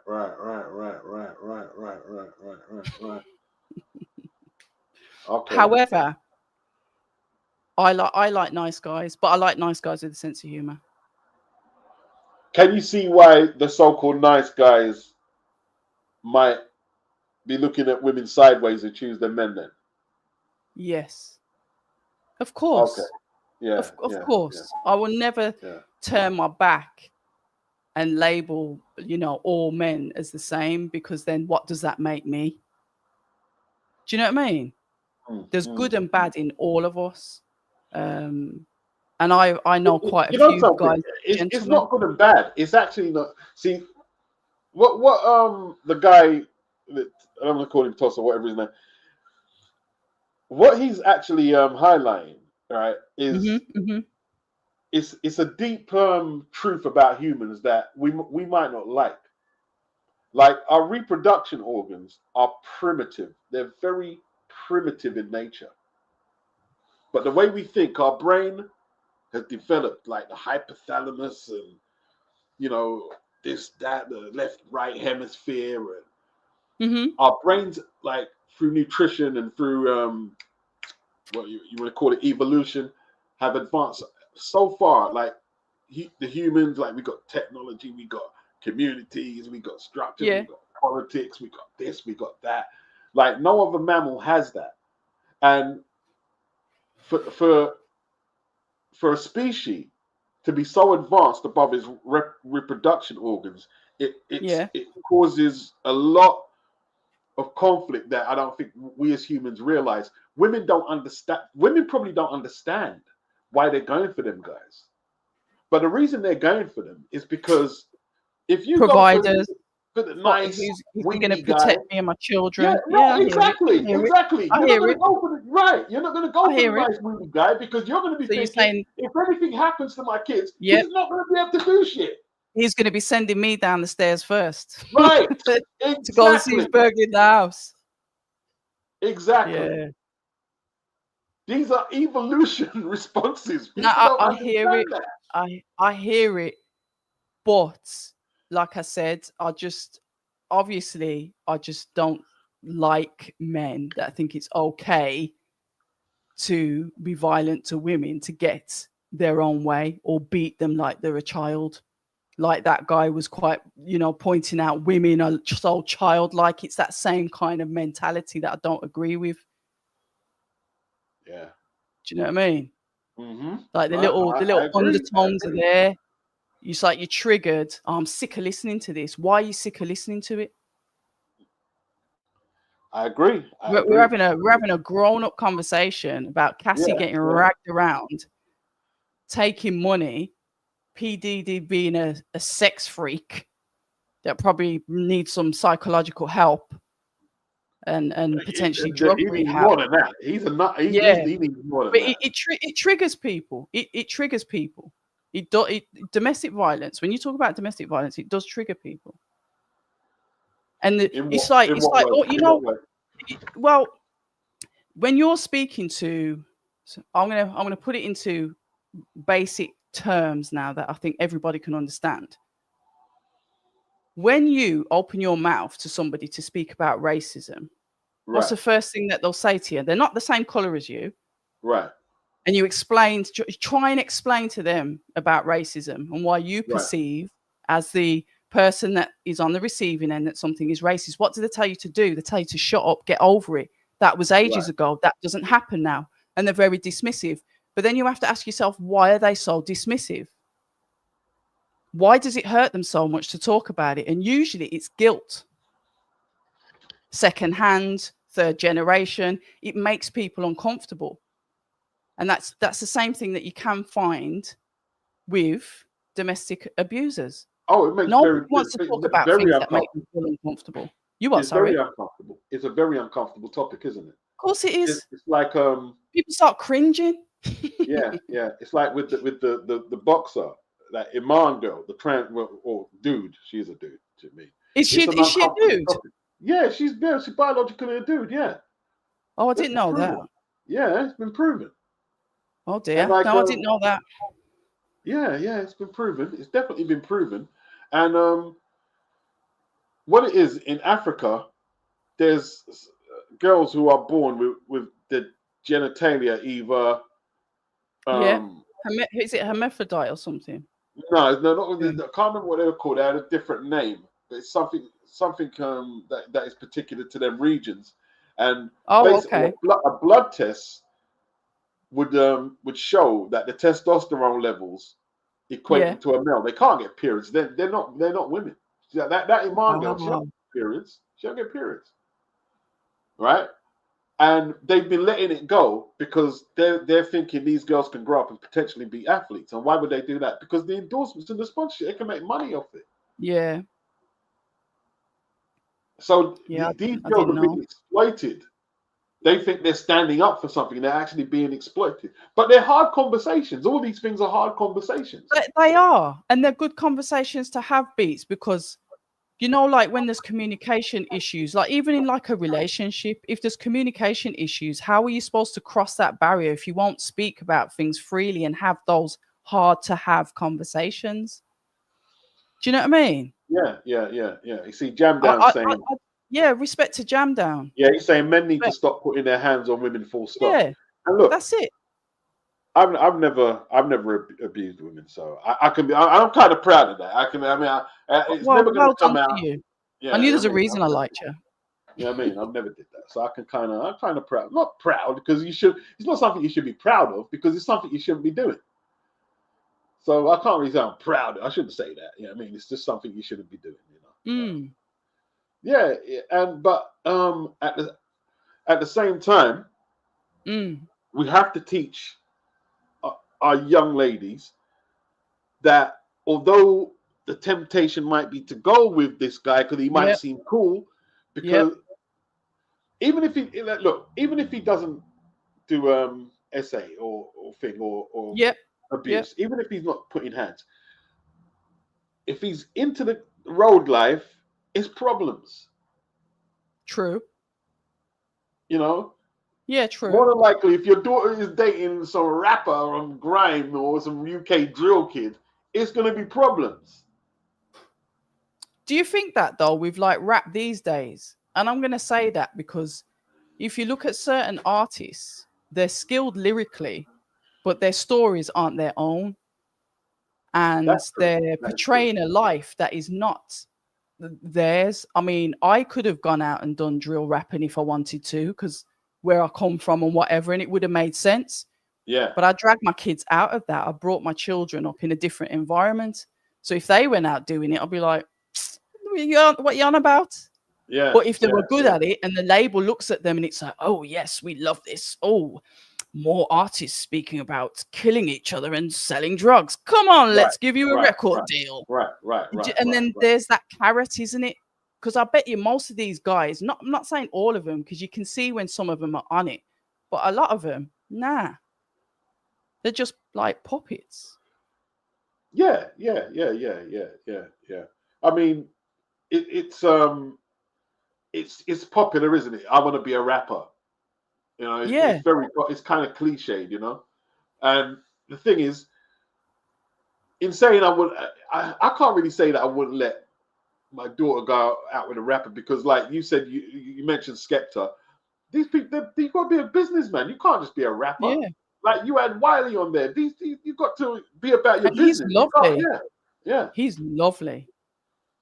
Okay. However, I like nice guys, but I like nice guys with a sense of humor. Can you see why the so-called nice guys might be looking at women sideways and choose their men then? Yes, of Okay. course. Yeah. Of course. I will never Yeah. turn my back and label, all men as the same, because then what does that make me? Do you know what I mean? There's good and bad in all of us. And I know quite a You know few something? guys, It's gentlemen. not good and bad. It's actually not. See, what the guy that I'm gonna call him Toss or whatever his name. What he's actually highlighting, right, is Mm-hmm. it's a deep truth about humans that we might not like. Like our reproduction organs are primitive. They're very primitive in nature. But the way we think, our brain has developed like the hypothalamus and this, that, the left, right hemisphere, and Mm-hmm. our brains, like through nutrition and through what you want to call it, evolution, have advanced so far. Like the humans, like we got technology, we got communities, we got structures, we Yeah. got politics, we got this, we got that. Like no other mammal has that. And for a species to be so advanced above its reproduction organs, Yeah. it causes a lot of conflict that I don't think we as humans realize. Women don't understand. Women probably don't understand why they're going for them guys. But the reason they're going for them is because if you go Providers. for the But nice, who's going to wingy guy, protect me and my yeah, children? Yeah, right, I hear it. I exactly, hear it. exactly. I You're not hear going to it. go for the right. You're not going to go I for the hear it. nice, wingy guy because you're going to be So you're thinking saying, if anything happens to my kids, yep, he's not going to be able to do shit. he's going to be sending me down the stairs first Right, to go and see his exactly, burger in the house. exactly. Yeah. These are evolution responses. No, People don't I hear understand it. that. I hear it. But like I said, obviously I just don't like men that think it's okay to be violent to women to get their own way or beat them like they're a child. Like that guy was quite, pointing out women are so childlike. It's that same kind of mentality that I don't agree with. Yeah. Do you know what I mean? Mm-hmm. Like the I little agree. I undertones are agree. there. It's like you're triggered. Oh, I'm sick of listening to this. Why are you sick of listening to it? I agree. I We're agree. having a grown up conversation about Cassie Yeah. getting Yeah. ragged around, taking money, PDD being a sex freak that probably needs some psychological help and potentially drug He needs rehab. more than that. He's a not. Yeah, He needs more than but that. it triggers people. It triggers people. Domestic violence. When you talk about domestic violence, it does trigger people. And In it's what? like In what way? oh, In what way? well, when you're speaking to, so I'm gonna put it into basic terms now that I think everybody can understand. When you open your mouth to somebody to speak about racism, what's Right. the first thing that they'll say to you? They're not the same color as you. Right. And you try and explain to them about racism and why you Right. perceive as the person that is on the receiving end that something is racist. What do they tell you to do? They tell you to shut up, get over it. That was ages Right. ago. That doesn't happen now. And they're very dismissive. But then you have to ask yourself, why are they so dismissive? Why does it hurt them so much to talk about it? And usually it's guilt, secondhand, third generation. It makes people uncomfortable. And that's the same thing that you can find with domestic abusers. Oh, it makes Nobody wants to talk about very things that make uncomfortable. them feel uncomfortable. You what, It's sorry? very Of uncomfortable. It's a very uncomfortable topic, isn't it? course it is. It's like People start cringing. yeah. It's like with the boxer, that Iman girl, the trans or dude. She's a dude to me. Is It's an she a uncomfortable dude? topic. Yeah, she's biologically a dude. Yeah, Oh, I that's didn't been know that. proven. Yeah, it's been proven. Oh And dear. like No, I didn't know that. yeah, it's been proven. It's definitely been proven. And what it is in Africa, there's girls who are born with the genitalia either Yeah. um Is it hermaphrodite or something? no, not Yeah. I can't remember what they were called. They had a different name, but it's something that is particular to them regions. And Oh, basically, okay. a blood test would show that the testosterone levels Yeah. equating to a male. They can't get periods. They're not women. That Iman girl, she don't Oh, get periods. She don't get periods, right? And they've been letting it go because they're thinking these girls can grow up and potentially be athletes. And why would they do that? Because the endorsements and the sponsorship, they can make money off it. yeah. So Yeah. these I girls didn't are being know. exploited. They think they're standing up for something. They're actually being exploited. But they're hard conversations. All these things are hard conversations. They are, and they're good conversations to have, Beats, because like when there's communication issues, like even in like a relationship, if there's communication issues, how are you supposed to cross that barrier if you won't speak about things freely and have those hard to have conversations? Do you know what I mean? Yeah. You see, Jam I, Down I, I, saying, I yeah, respect to Jam Down. yeah, he's saying men need to Respect. stop putting their hands on women full stop. Yeah, And look, that's it. I've never abused women, so I can be. I'm kind of proud of that. It's Well, never going to well done come to out. you. I Yeah, knew you know there's what a I mean. reason I liked you. I've never did that, so I'm kind of proud. Not proud because you should. It's not something you should be proud of because it's something you shouldn't be doing. So I can't really say I'm proud. I shouldn't say that. You know what I mean? It's just something you shouldn't be doing. Mm, Yeah, but at the same time, mm, we have to teach our young ladies that although the temptation might be to go with this guy because he might yep, seem cool, yep, because even if he doesn't do SA or thing or yep, yep. abuse, even if he's not putting hands, if he's into the road life, it's problems. True. You know, Yeah, true. more than likely, if your daughter is dating some rapper on grime or some UK drill kid, it's going to be problems. Do you think that though with like rap these days? And I'm going to say that because if you look at certain artists, they're skilled lyrically, but their stories aren't their own, and That's true. they're That is true. portraying a life that is not theirs. I mean, I could have gone out and done drill rapping if I wanted to, because where I come from and whatever, and it would have made sense. Yeah, But I dragged my kids out of that. I brought my children up in a different environment. So if they went out doing it, I'd be like, what you on about? yeah, But if they were good at it and the label looks at them and it's like, oh, yes, we love this. Oh, more artists speaking about killing each other and selling drugs. Come on, right, let's give you a right, record right, deal. right, And right, then right. there's that carrot, isn't it? Because I bet you most of these guys, I'm not saying all of them, because you can see when some of them are on it, but a lot of them, nah, they're just like puppets. Yeah. I mean, it, it's um, it's popular, isn't it? I want to be a rapper. You know, Yeah, it's kind of cliched, you know. And the thing is, in saying I can't really say that I wouldn't let my daughter go out with a rapper because, like you said, you mentioned Skepta. These people, you got to be a businessman. You can't just be a rapper. yeah. Like you had Wiley on there. You got to be about your And he's business. You can't, lovely. yeah, He's lovely.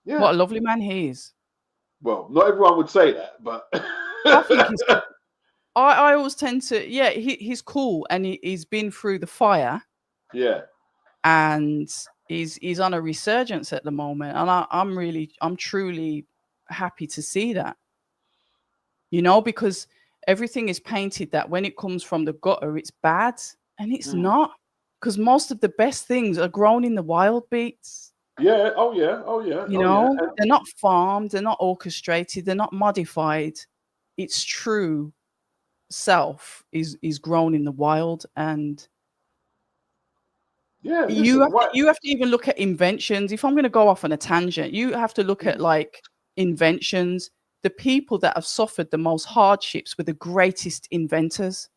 yeah. What a lovely man he is. Well, not everyone would say that, but I think he's, I always tend to, yeah, he's cool and he's been through the fire yeah, and he's on a resurgence at the moment. And I'm truly happy to see that. you know, because everything is painted that when it comes from the gutter, it's bad. And it's Mm. not, because most of the best things are grown in the wild beats. Yeah. Oh yeah. Oh yeah. You Oh yeah. know, they're not farmed, they're not orchestrated, they're not modified. It's true self is grown in the wild, and Yeah. Listen. What? you have to even look at inventions. If I'm going to go off on a tangent, you have to look at like inventions. The people that have suffered the most hardships were the greatest inventors,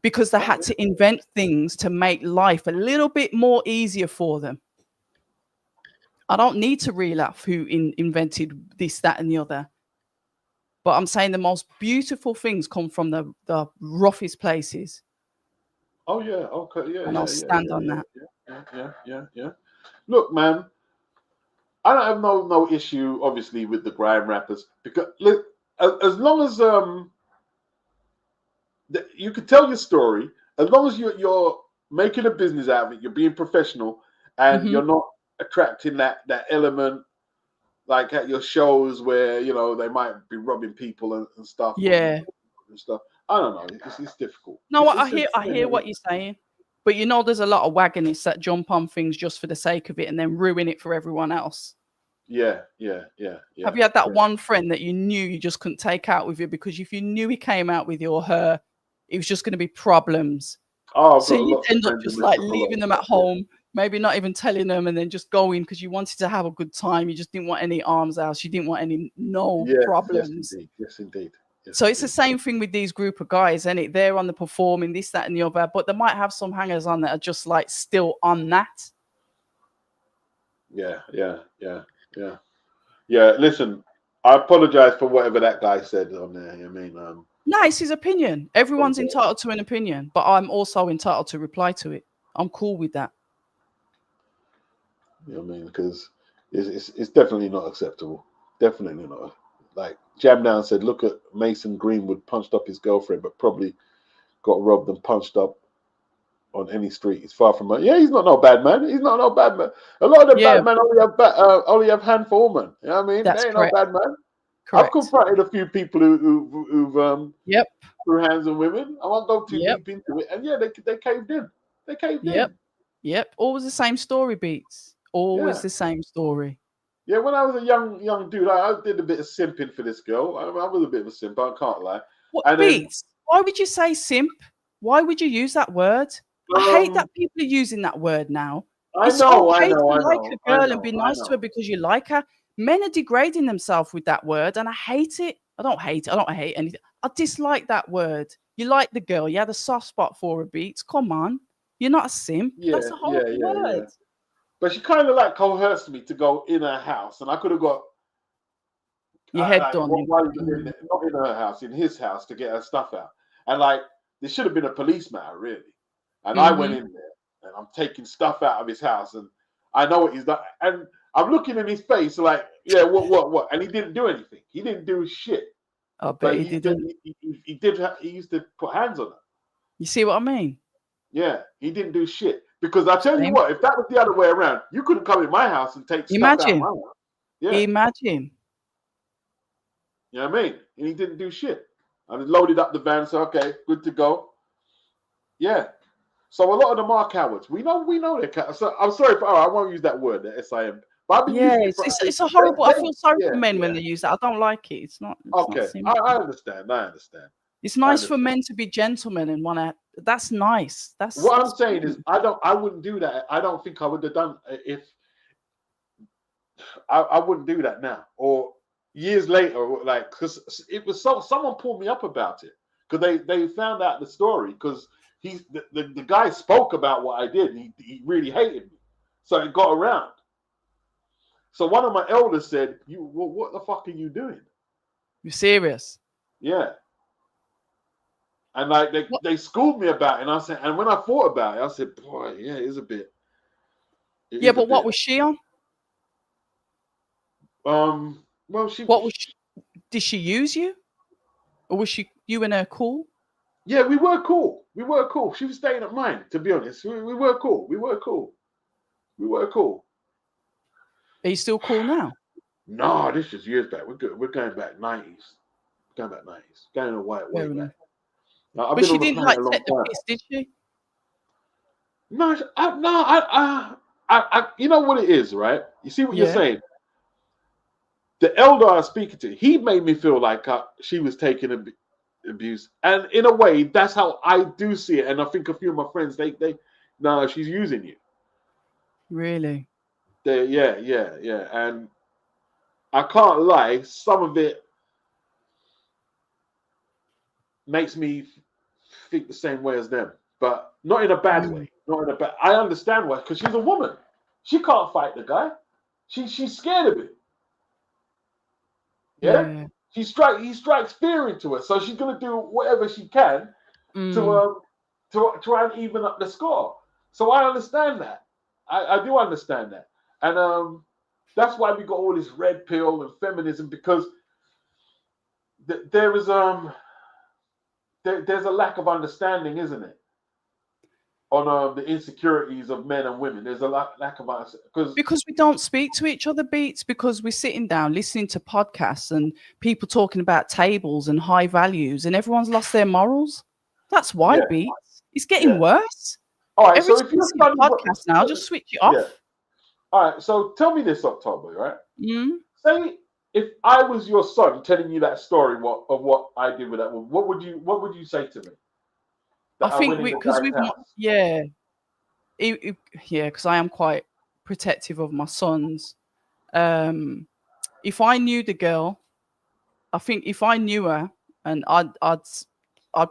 because they Oh had to invent things to make life a little bit more easier for them. I don't need to reel off who invented this, that, and the other. But I'm saying the most beautiful things come from the roughest places. Oh yeah. Okay. Yeah. And I'll Yeah. Yeah. stand Yeah. on Yeah. that. Yeah. Yeah. Yeah. Yeah. Look, man. I don't have no issue, obviously, with the grime rappers because look, as long as you can tell your story, as long as you're making a business out of it, you're being professional, and Hmm. you're not attracting that element like at your shows where they might be robbing people and stuff Yeah. and stuff. I don't know. It's difficult. No, It's, I it's, hear it's I hear what you're saying. But you know there's a lot of wagonists that jump on things just for the sake of it and then ruin it for everyone else. yeah, yeah, yeah, yeah, Have you had that yeah. one friend that you knew you just couldn't take out with you, because if you knew he came out with you or her, it was just going to be problems. Oh, I've So got you lots of end up friends who just messed like up a lot leaving of them at stuff. Yeah. home, maybe not even telling them, and then just going because you wanted to have a good time. You just didn't want any arms out. You didn't want any no Yes, yes, problems. indeed. Yes, indeed. Yes, So it's the indeed. same thing with these group of guys, and it they're on the performing this, that, and the other, but they might have some hangers on that are just like still on that. Yeah, yeah, yeah, yeah, yeah. Listen, I apologize for whatever that guy said on there. I mean, No, it's his opinion. Everyone's apologize. entitled to an opinion, but I'm also entitled to reply to it. I'm cool with that. You know what I mean? Because it's definitely not acceptable. Definitely not. Like Jam Down said, look at Mason Greenwood punched up his girlfriend, but probably got robbed and punched up on any street. He's far from man. Yeah, he's not no bad man. He's not no bad man. A lot of the Yeah, bad men only have handful man. You know what I mean? that's They ain't no correct. bad man. I've Correct. confronted a few people who've Yep. threw hands on women. I won't go too Yep. deep into it. And yeah, they caved in. They caved Yep. in. Yep. Always the same story, Beats. Always Yeah. the same story. Yeah, when I was a young dude, I did a bit of simping for this girl. I was a bit of a simp, I can't lie. What, And then Beats? Why would you say simp? Why would you use that word? I hate um that people are using that word now. I It's know, I okay know, to I like know, a I girl and know, be I nice to her know. because you like her. Men are degrading themselves with that word, and I hate it. I don't hate it. I don't hate anything. I dislike that word. You like the girl. You had a soft spot for her, Beats. Come on. You're not a simp. Yeah, That's a yeah, horrible yeah, word. yeah. But she kind of like coerced me to go in her house, and I could have got Your head like done in. while not in her house, in his house to get her stuff out. And like there should have been a police matter really. And I went Mm-hmm. in there and I'm taking stuff out of his house, and I know what he's done. And I'm looking in his face like, yeah, what? And he didn't do anything. He didn't do shit. I bet But he he did. didn't. He did. He used to put hands on her. You see what I mean? Yeah, he didn't do shit. Because I tell you Same. what, if that was the other way around, you couldn't come in my house and take stuff out of my Imagine. house. Yeah, Imagine. you know what I mean? And he didn't do shit. I just loaded up the van, so okay, good to go. Yeah. So a lot of them are cowards. We know they're cowards. So I'm sorry for I won't use that word, the SIM. But I've been Yeah, using it it's, for it's, it's a horrible. I feel sorry for yeah, men when yeah. they use that. I don't like it. It's not Okay. simple. I understand. I understand. It's I nice for understand. men to be gentlemen and wanna. That's nice. What I'm That's saying is brilliant. I wouldn't do that. I don't think I would have done if I wouldn't do that now. Or years later, like because it was someone pulled me up about it. Because they found out the story because the guy spoke about what I did and he really hated me. So it got around. So one of my elders said, what the fuck are you doing? You're serious. Yeah. And like What? they schooled me about it, and I said, and when I thought about it, I said, boy, yeah, it is a bit. It Yeah, is a but what bit. was she on? Well, she. What was? Did she use you, or was she you and her cool? Yeah, we were cool. We were cool. She was staying at mine, to be honest. We were cool. We were cool. We were cool. Are you still cool now? No, this is years back. We're good. We're going back 90s. Going back 90s. Going way Fair back. enough. Now, I've But been she on the didn't planet like a long take the time. piss, did she? No, you know what it is, right? You see what you're Yeah. saying? The elder I was speaking to, he made me feel like she was taking abuse. And in a way, that's how I do see it. And I think a few of my friends, no, she's using you. Really? Yeah. And I can't lie, some of it makes me think the same way as them, but not in a bad Mm. way. Not in a bad. I understand why, because she's a woman. She can't fight the guy. She's scared of him. Yeah, Yeah. he strikes fear into her, so she's gonna do whatever she can to Mm. to try and even up the score. So I understand that. I do understand that, and that's why we got all this red pill and feminism, because there is there's a lack of understanding, isn't it, on the insecurities of men and women. There's a lack of understanding Because we don't speak to each other, Beats, because we're sitting down listening to podcasts and people talking about tables and high values, and everyone's lost their morals. That's why, yeah, Beats. It's getting yeah. worse. All right, Every so time if you you're see a studying podcast now, just switch it yeah. off. All right, so tell me this, October, right? Mm. Say if I was your son telling you that story of what I did with that woman, what would you say to me? I That I think went in the because guy's house. yeah, yeah, because I am quite protective of my sons. If I knew the girl, I think if I knew her, and I'd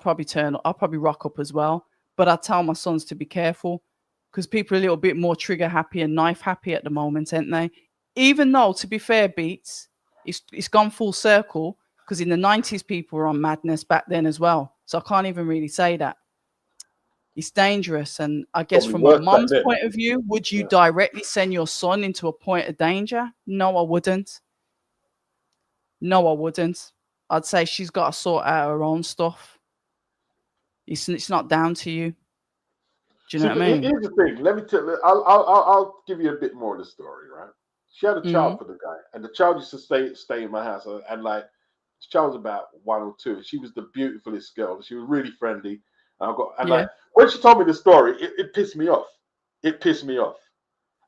probably rock up as well. But I'd tell my sons to be careful because people are a little bit more trigger happy and knife happy at the moment, aren't they? Even though, to be fair, Beats, it's gone full circle because in the 90s people were on madness back then as well. So I can't even really say that. It's dangerous. And I guess Probably from a worse back mum's then. point of view, would you Yeah. directly send your son into a point of danger? No, I wouldn't. No, I wouldn't. I'd say she's got to sort out her own stuff. It's not down to you. Do you See, know what I mean? here's the thing. Let me tell. I'll give you a bit more of the story, right? She had a Mm, child for the guy, and the child used to stay in my house, and like the child was about 1 or 2, and she was the beautifulest girl. She was really friendly. And yeah. like when she told me the story, it pissed me off. It pissed me off.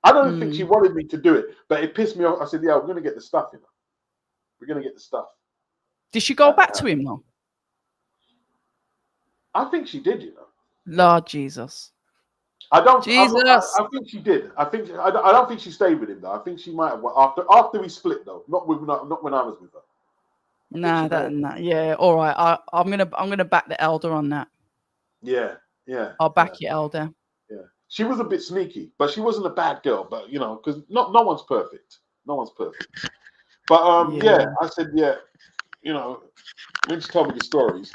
I don't think she Mm. wanted me to do it, but it pissed me off. I said, "Yeah, we're gonna get the stuff, you know. We're gonna get the stuff Did she go at the back to house." him though? I think she did, you know. Lord Jesus. I don't. Jesus. I think she did. I don't think she stayed with him though. I think she might have after we split though. Not when I was with her. I think she Nah, may have. yeah. All right. I'm gonna back the elder on that. Yeah, yeah, I'll yeah, back you, elder. yeah. She was a bit sneaky, but she wasn't a bad girl. But you know, because no one's perfect. No one's perfect. But yeah, Yeah. I said yeah. You know, when she told me the stories,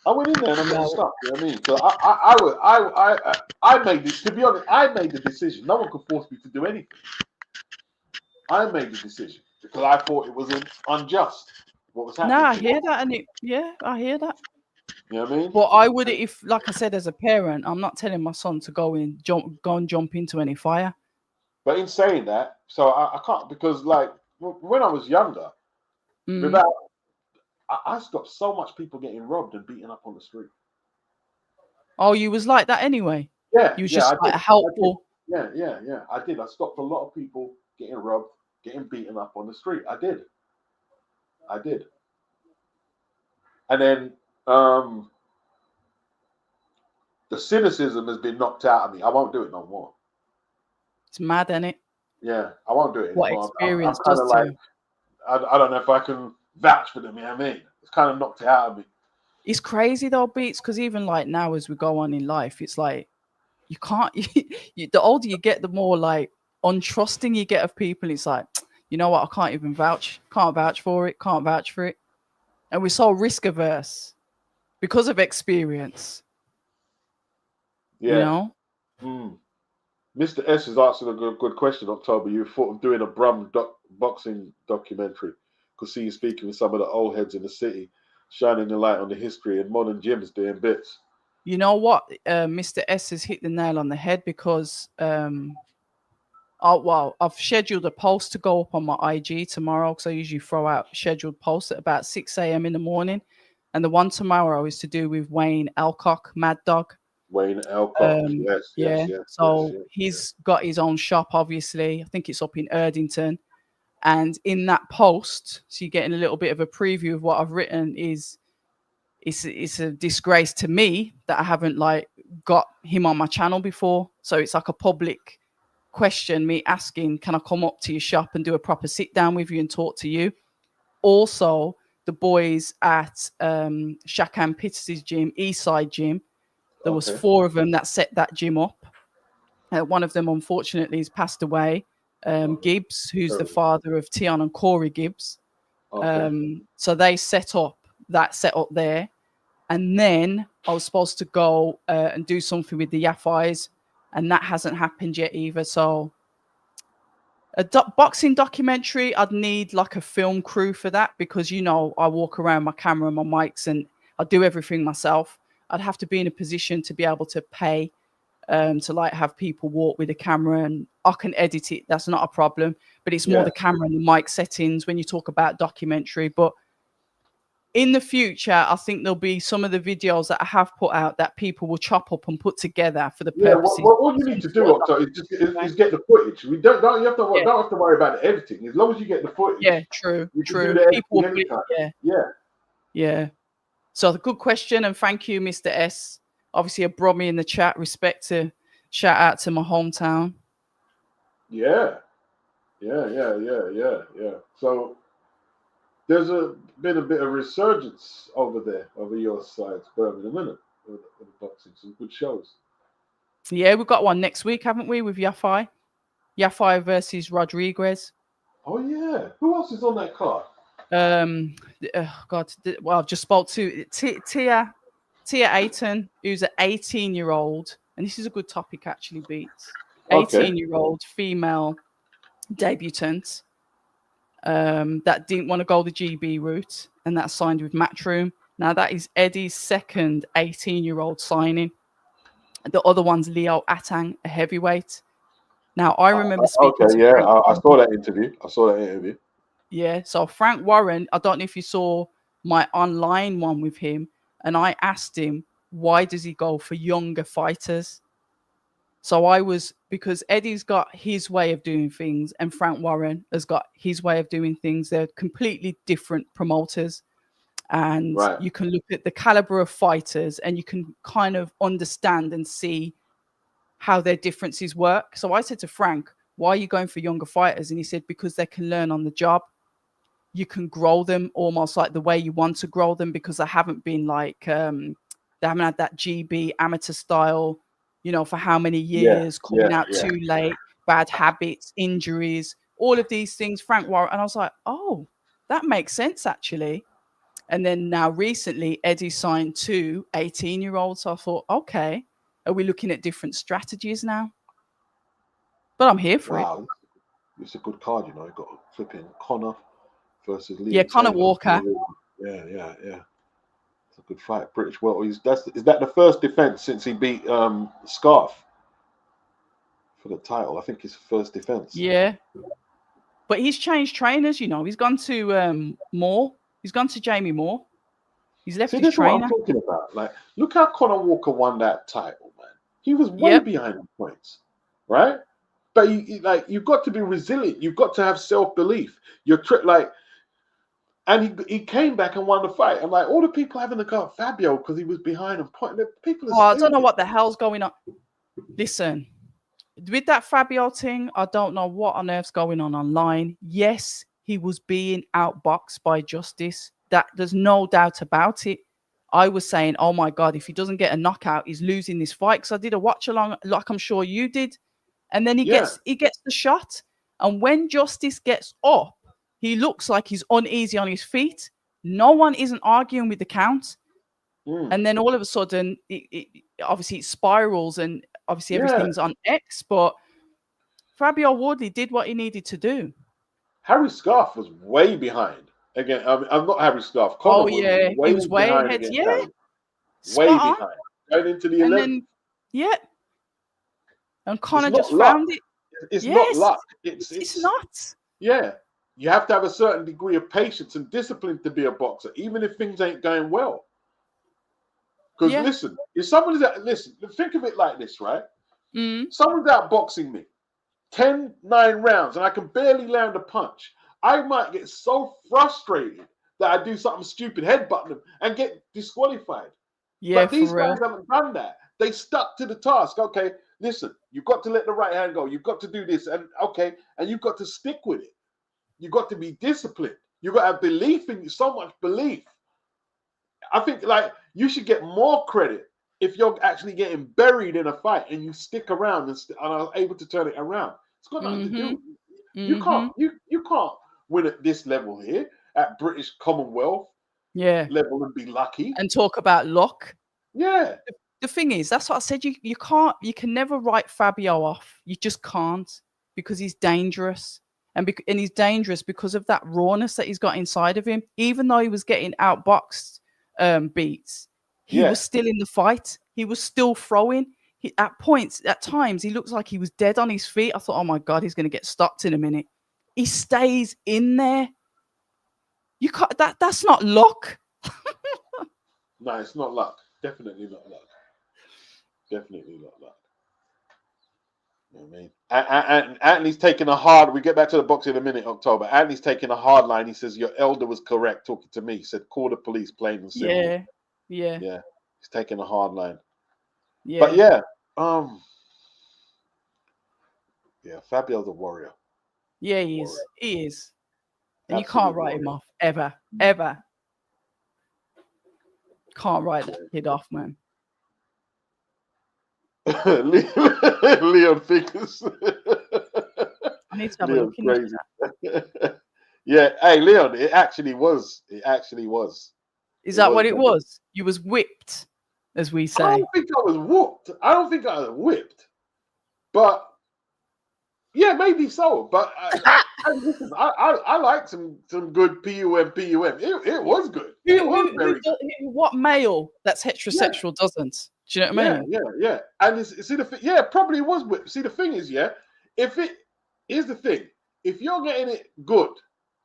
I went in there and I got the No. stuff. You know what I mean? So I made this. To be honest, I made the decision. No one could force me to do anything. I made the decision because I thought it was unjust what was Nah, happening I to me. hear that, and yeah, I hear that. You know what I mean? But I would, if, like I said, as a parent, I'm not telling my son to go and jump into any fire. But in saying that, so I can't, because like when I was younger, Mm. without I stopped so much people getting robbed and beaten up on the street. Oh, you was like that anyway. Yeah, You was yeah, just I like did. I did. helpful. Yeah. I did. I stopped a lot of people getting robbed, getting beaten up on the street. I did. I did. And then the cynicism has been knocked out of me. I won't do it no more. It's mad, ain't it? Yeah, I won't do it What anymore. I'm experience kind does of to like, you. I don't know if I can vouch for them. You know what I mean? It's kind of knocked it out of me. It's crazy though, Beats, because even like now as we go on in life, it's like you can't. The older you get, the more like untrusting you get of people. It's like, you know what? I can't even vouch. Can't vouch for it. Can't vouch for it. And we're so risk averse because of experience. You Yeah. know. Mm. Mr. S is asking a good question, October. You thought of doing a boxing documentary. Could see you speaking with some of the old heads in the city, shining the light on the history and modern gyms doing bits. You know what? Mr. S has hit the nail on the head because Oh, well, I've scheduled a post to go up on my IG tomorrow because I usually throw out scheduled posts at about 6 a.m. in the morning. And the one tomorrow is to do with Wayne Alcock, Mad Dog. Wayne Alcock. Yes, yes, Yeah. yes, yes, So yes. he's got his own shop, obviously. I think it's up in Erdington. And in that post, so you're getting a little bit of a preview of what I've written, is it's a disgrace to me that I haven't like got him on my channel before. So it's like a public question, me asking, can I come up to your shop and do a proper sit down with you and talk to you? Also, the boys at Shakan Pitts' gym, Eastside Gym, there was Okay, 4 of them that set that gym up. One of them, unfortunately, has passed away. Gibbs, who's the terrible. father of Tion and Corey Gibbs. Okay, So they set up there. And then I was supposed to go and do something with the Yaffis, and that hasn't happened yet either. So a boxing documentary, I'd need like a film crew for that because, you know, I walk around my camera and my mics and I do everything myself. I'd have to be in a position to be able to pay to like have people walk with a camera, and I can edit it. That's not a problem. But it's more yeah, the camera and the mic settings when you talk about documentary. But in the future, I think there'll be some of the videos that I have put out that people will chop up and put together for the yeah. purposes. What you need to do, Octo, is just is get the footage. We don't you have to Yeah, don't have to worry about the editing. As long as you get the yeah, footage, true, you can do true. the People will editing put it, anytime. yeah, Yeah, yeah. So the good question, and thank you, Mr. S. Obviously, a brummy in the chat. Respect to shout out to my hometown. yeah, yeah. So there's been a bit of resurgence over there, over your side, Birmingham, isn't it? With the boxing, some good shows. Yeah, we've got one next week, haven't we, with Yafai? Yafai versus Rodriguez. Oh yeah, who else is on that card? God, well, I've just spoke to Tia Ayton, who's an 18-year-old, and this is a good topic actually, Beats. Okay, 18-year-old female debutant that didn't want to go the GB route, and that signed with Matchroom. Now that is Eddie's second 18-year-old signing. The other one's Leo Atang, a heavyweight. Now I remember speaking okay, to yeah, Frank. I saw that interview. I saw that interview. Yeah, so Frank Warren, I don't know if you saw my online one with him, and I asked him, why does he go for younger fighters? So because Eddie's got his way of doing things and Frank Warren has got his way of doing things. They're completely different promoters. And Right. you can look at the caliber of fighters and you can kind of understand and see how their differences work. So I said to Frank, why are you going for younger fighters? And he said, because they can learn on the job. You can grow them almost like the way you want to grow them, because they haven't been like they haven't had that GB amateur style, you know, for how many Yeah, years, yeah, coming out yeah. too late, bad habits, injuries, all of these things. Frank Warren, and I was like, oh, that makes sense actually. And then now recently, Eddie signed 2 18-year-olds. So I thought, okay, are we looking at different strategies now? But I'm here for it. Wow, it's a good card, you know. You got flipping Connor versus Yeah, Liam Connor Taylor. Walker. Yeah. It's a good fight. British welter. Is that the first defense since he beat Scarf for the title? I think his first defense. Yeah. But he's changed trainers, you know. He's gone to Moore. He's gone to Jamie Moore. He's left See, his this is what I'm trainer. talking about. Like, look how Conor Walker won that title, man. He was way behind the points, right? But you've got to be resilient. You've got to have self-belief. And he came back and won the fight. And like all the people having to go at Fabio because he was behind and pointing. People are Oh, I stupid. don't know what the hell's going on. Listen, with that Fabio thing, I don't know what on earth's going on online. Yes, he was being outboxed by Justice. There's no doubt about it. I was saying, oh my God, if he doesn't get a knockout, he's losing this fight. Because I did a watch along, like I'm sure you did. And then he gets the shot. And when Justice gets up, he looks like he's uneasy on his feet. No one isn't arguing with the count. And then all of a sudden, obviously it spirals, and obviously everything's on X. But Fabio Wardley did what he needed to do. Harry Scarf was way behind. Again, I'm not Harry Scarf. Conor He was way ahead. Yeah, way behind. Right into the 11th. And then, and Conor just found it. It's not Yes, luck. it's not. Yeah. You have to have a certain degree of patience and discipline to be a boxer, even if things ain't going well. Because Yeah. listen, if someone's out, listen, think of it like this, right? Mm. Someone's out boxing me 10-9 rounds and I can barely land a punch. I might get so frustrated that I do something stupid, headbutt them, and get disqualified. Yeah, But for these real. guys haven't done that. They stuck to the task. Okay, listen, you've got to let the right hand go. You've got to do this, and okay, and you've got to stick with it. You've got to be disciplined. You've got to have belief in you, so much belief. I think like you should get more credit if you're actually getting buried in a fight and you stick around and are able to turn it around. It's got nothing to Mm-hmm. do. You Mm-hmm. can't win at this level here at British Commonwealth Yeah. level and be lucky. And talk about luck. Yeah. The thing is, that's what I said. You can never write Fabio off. You just can't, because he's dangerous, and he's dangerous because of that rawness that he's got inside of him. Even though he was getting outboxed, beats, he Yeah. was still in the fight. He was still throwing. At times, he looks like he was dead on his feet. I thought, oh my God, he's going to get stopped in a minute. He stays in there. You can't. That's not luck. No, it's not luck. Definitely not luck. Definitely not luck. You know what I mean? And Anthony's taking a hard. We get back to the box in a minute, October. Anthony's taking a hard line. He says your elder was correct talking to me. He said call the police, plain and simple. Yeah. Yeah. Yeah. He's taking a hard line. Yeah. But yeah, yeah, Fabio's a warrior. Yeah, he is. He is. And Absolute you can't write him off. Ever. Ever. Can't write that kid off, man. Leon figures. I need to have a look into that. Yeah, hey Leon, it actually was. It actually was. Is that what it was? You was whipped, as we say. I don't think I was whooped. I don't think I was whipped. But yeah, maybe so. But I like some good PUM. It was good. It was very good. What male that's heterosexual doesn't? Do you know what I mean? Yeah. And see the probably was whipped. See the thing is, here's the thing. If you're getting it good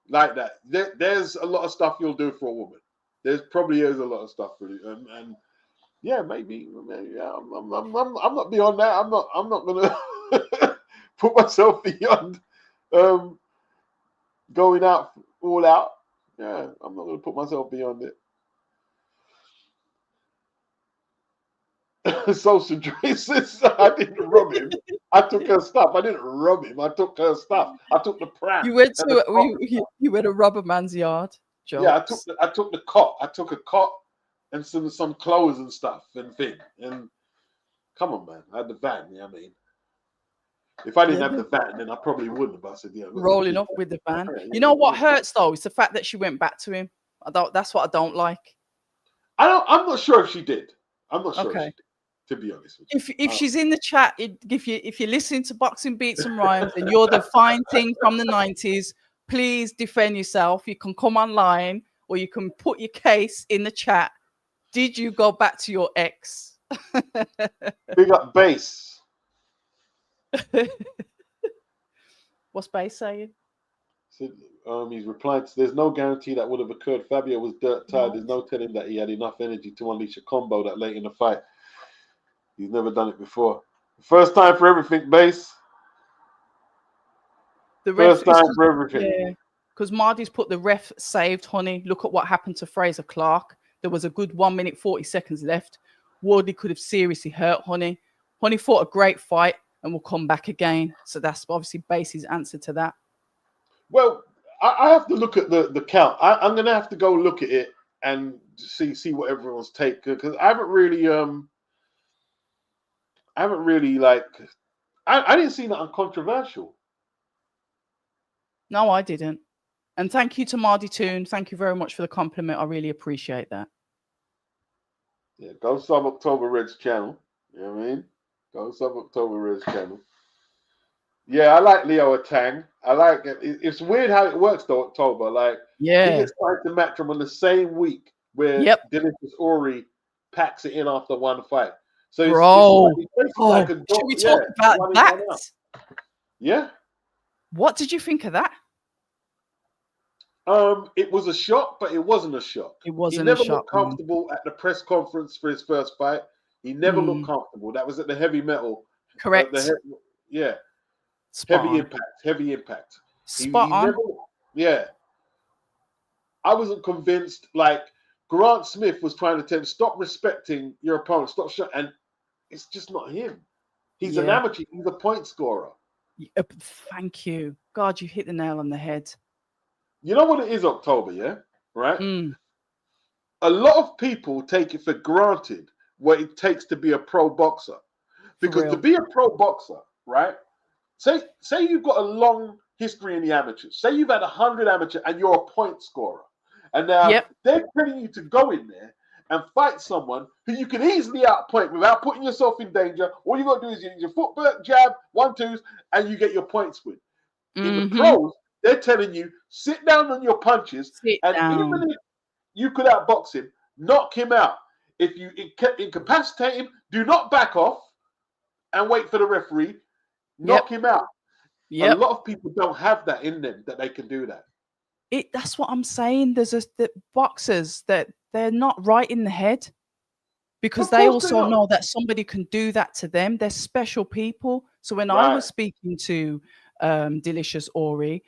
like that, there's a lot of stuff you'll do for a woman. There's probably is a lot of stuff for you, and yeah, maybe I'm not beyond that. I'm not gonna put myself beyond going out all out. Yeah, I'm not gonna put myself beyond it. Social traces. I didn't rob him. I took her stuff. I didn't rob him. I took her stuff. I took the pram. You went to you went to rob a man's yard. Jokes. Yeah, I took the cot. I took a cot and some clothes and stuff and thing. And come on, man, I had the van. Yeah, I mean, if I didn't have the van, then I probably wouldn't have. I said, yeah, rolling off with the van. You know what hurts though? It's the fact that she went back to him. That's what I don't like. I'm not sure if she did. I'm not sure if she did, to be honest with you. If she's in the chat, if you're listening to Boxing Beats and Rhymes and you're the fine thing from the 90s, please defend yourself. You can come online or you can put your case in the chat. Did you go back to your ex? Big up Bass. What's Bass saying? He's replying to, there's no guarantee that would have occurred. Fabio was dirt tired. There's no telling that he had enough energy to unleash a combo that late in the fight. He's never done it before. First time for everything, Bass. First time for everything. Yeah, because Marty's put the ref saved Honey. Look at what happened to Fraser Clark. There was a good 1 minute 40 seconds left. Wardley could have seriously hurt Honey. Honey fought a great fight and will come back again. So that's obviously Bass's answer to that. Well, I have to look at the count. I'm going to have to go look at it and see what everyone's take, because I haven't really I didn't see nothing controversial. No, I didn't. And thank you to Mardy Toon. Thank you very much for the compliment. I really appreciate that. Yeah, go sub October Red's channel. You know what I mean? Go sub October Red's channel. Yeah, I like Leo Atang. I like it. It's weird how it works though, October. Like, he gets tried to match him on the same week where Delicious Ori packs it in after one fight. So bro, it's like should we talk about that? Yeah. What did you think of that? It was a shock, but it wasn't a shock. It He wasn't a never shock, looked man. comfortable at the press conference for his first fight. He never looked Mm, comfortable. That was at the heavy metal. correct. Yeah, Spot heavy on. impact, heavy impact. Spot He on. never, yeah. I wasn't convinced. Like Grant Smith was trying to tell him, stop respecting your opponent, stop and it's just not him. He's an Yeah. amateur. He's a point scorer. Thank you. God, you hit the nail on the head. You know what it is, October, yeah? Right? Mm, A lot of people take it for granted what it takes to be a pro boxer. for Because to real. be a pro boxer, right? Say you've got a long history in the amateurs. Say you've had 100 amateur and you're a point scorer. And now Yep. they're telling you to go in there and fight someone who you can easily outpoint without putting yourself in danger. All you got to do is use your footwork, jab, 1-2s, and you get your points win. In the Mm-hmm. pros, they're telling you sit down on your punches, Sit and down. even if you could outbox him, knock him out. If you incapacitate him, do not back off and wait for the referee. Yep. Knock him out. A Yep. lot of people don't have that in them that they can do that. That's what I'm saying. There's the boxers that they're not right in the head because Of they course they're also not. know that somebody can do that to them. They're special people. So when I Right. was speaking to Delicious Ori,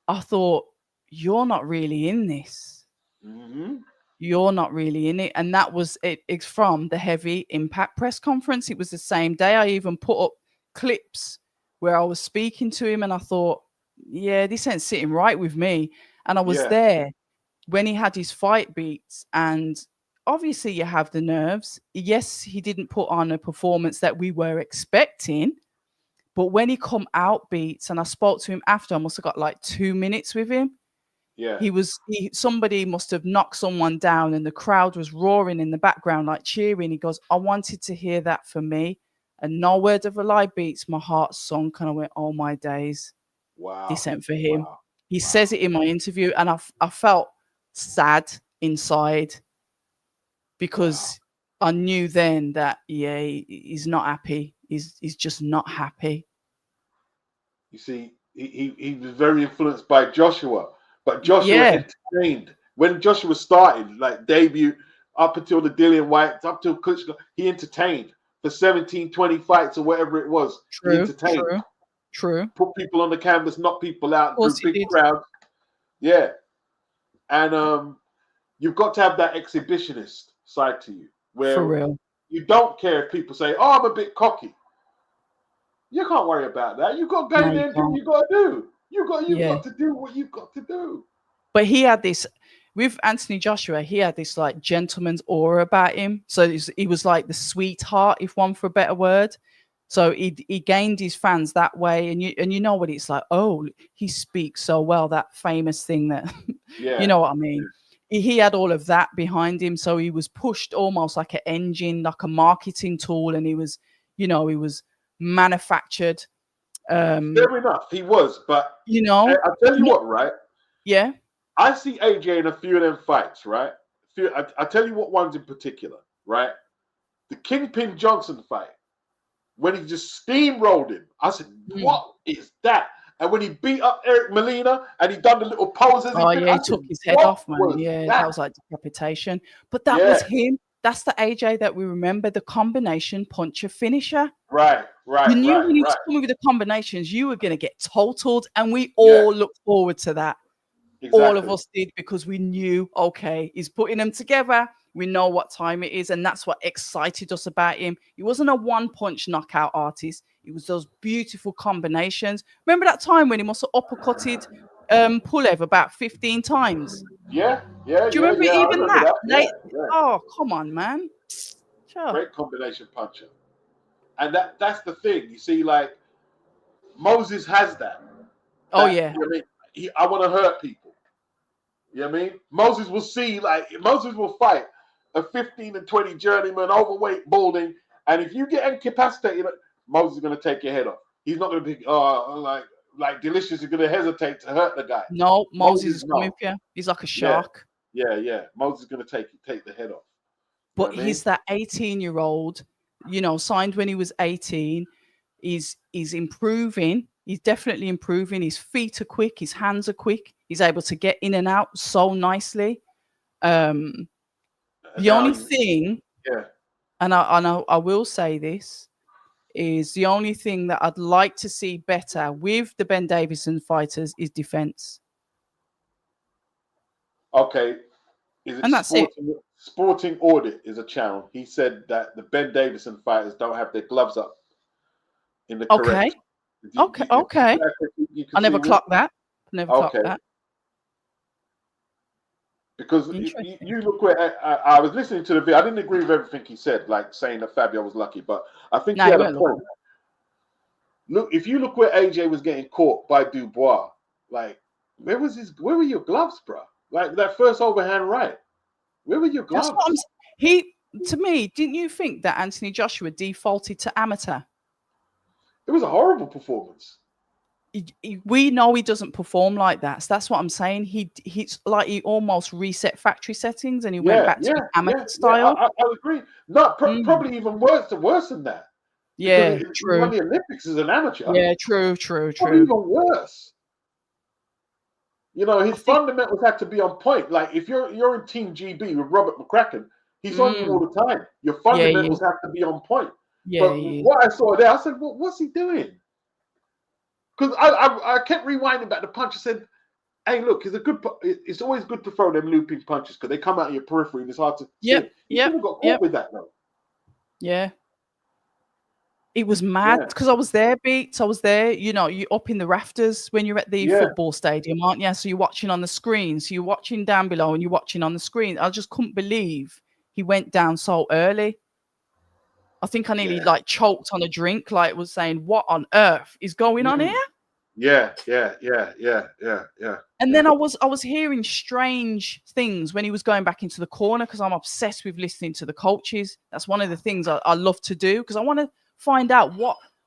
I thought, you're not really in this. Mm-hmm. You're not really in it. And that was it. It's from the Heavy Impact press conference. It was the same day. I even put up clips where I was speaking to him and I thought, yeah, this ain't sitting right with me. And I was Yeah. there when he had his fight beats. And obviously, you have the nerves. Yes, he didn't put on a performance that we were expecting. But when he come out beats, and I spoke to him after, I must have got like 2 minutes with him. Yeah. Somebody must have knocked someone down and the crowd was roaring in the background, like cheering. He goes, I wanted to hear that for me. And no word of a lie beats, my heart sunk. And I went, oh my days, Wow. this ain't for him. Wow. He Wow. says it in my interview. And I felt sad inside Wow. because I knew then that, yeah, he's not happy. He's just not happy. You see, he was very influenced by Joshua, but Joshua Yeah, entertained when Joshua started, like debut up until the Dillian Whites, up till Klitschko, he entertained for 17, 20 fights or whatever it was. He true, entertained, true, true. Of put people on the canvas, knock people out, course drew he big did. crowds. Yeah, and you've got to have that exhibitionist side to you, For where real. you don't care if people say, "Oh, I'm a bit cocky." You can't worry about that. You got to go No, in you there and do what can't. you got to do. You Yeah. got to do what you've got to do. But he had this with Anthony Joshua, he had this like gentleman's aura about him. So he was like the sweetheart, if one for a better word. So he gained his fans that way, and you know what it's like. Oh, he speaks so well. That famous thing that you Yeah, know what I mean. He had all of that behind him, so he was pushed almost like an engine, like a marketing tool, and he was manufactured. Um, fair enough. He was, but you know, I'll tell you not what, right? yeah. I see AJ in a few of them fights, right? I tell you what ones in particular, right? The Kingpin Johnson fight, when he just steamrolled him. I said, Mm. what is that? And when he beat up Eric Molina and he done the little poses he Oh did, yeah, I he said, took his head what off, man. was Yeah, that that? was like decapitation. But that was Yeah, him. That's the AJ that we remember, the combination puncher finisher. right, You right, knew right, when he was right. coming with the combinations, you were going to get totaled, and we Yeah, all looked forward to that. All of exactly. us did because we knew, okay, he's putting them together. We know what time it is, and that's what excited us about him. He wasn't a one-punch knockout artist. It was those beautiful combinations. Remember that time when he must have uppercutted Pulev about 15 times? Yeah, yeah, Do you yeah, remember yeah. I even remember that? that. Yeah, yeah. Oh, come on, man. Sure. Great combination puncher. And that's the thing. You see, like Moses has that. Oh, That yeah. you know what I mean? I want to hurt people. You know what I mean? Moses will see, like Moses will fight a 15 and 20 journeyman, overweight, balding, and if you get incapacitated, Moses is gonna take your head off. He's not gonna be like Delicious is gonna hesitate to hurt the guy. No, Moses Moses, is coming no. for you. He's like a Yeah, shark. yeah. Moses is gonna take the head off. You know But what I mean? he's that 18-year-old, signed when he was 18. He's improving. He's definitely improving. His feet are quick. His hands are quick. He's able to get in and out so nicely. The only thing, Yeah. and I will say this, is the only thing that I'd like to see better with the Ben Davison fighters is defense. Okay. Is it And that's it. Sporting Audit is a channel. He said that the Ben Davison fighters don't have their gloves up in the correct. Okay. Okay. Okay. You I can see never what? clocked that. Never clocked Okay. that. Because Interesting. you look where I was listening to the video. I didn't agree with everything he said, like saying that Fabio was lucky, but I think No, he you had a weren't point. looking. Look, if you look where AJ was getting caught by Dubois, like where were your gloves, bro? Like that first overhand right. Where were your That's what gloves? to me, didn't you think that Anthony Joshua defaulted to amateur? It was a horrible performance. We know he doesn't perform like that. So that's what I'm saying. He's like he almost reset factory settings and he went back to his amateur style. I agree. Not Mm. probably even worse than that because Yeah, he won true. the Olympics as an amateur. Yeah, true. Probably even worse. You know, I his think. fundamentals had to be on point. Like if you're in Team GB with Robert McCracken, he's on you all the time. Your Yeah, he fundamentals is. have to be on point. Yeah, But he is. what I saw there, I said, well, what's he doing? Because I kept rewinding back the punch. I said, hey, look, it's always good to throw them looping punches because they come out of your periphery and it's hard to see. He should have got caught with that though. Yeah. It was mad Yeah. because I was there, Beats. I was there. You know, you're up in the rafters when you're at the Yeah. football stadium, aren't you? So you're watching on the screen. So you're watching down below and you're watching on the screen. I just couldn't believe he went down so early. I think I nearly like choked on a drink, like was saying, what on earth is going on here? Yeah. And then I was hearing strange things when he was going back into the corner because I'm obsessed with listening to the coaches. That's one of the things I love to do because I want to find out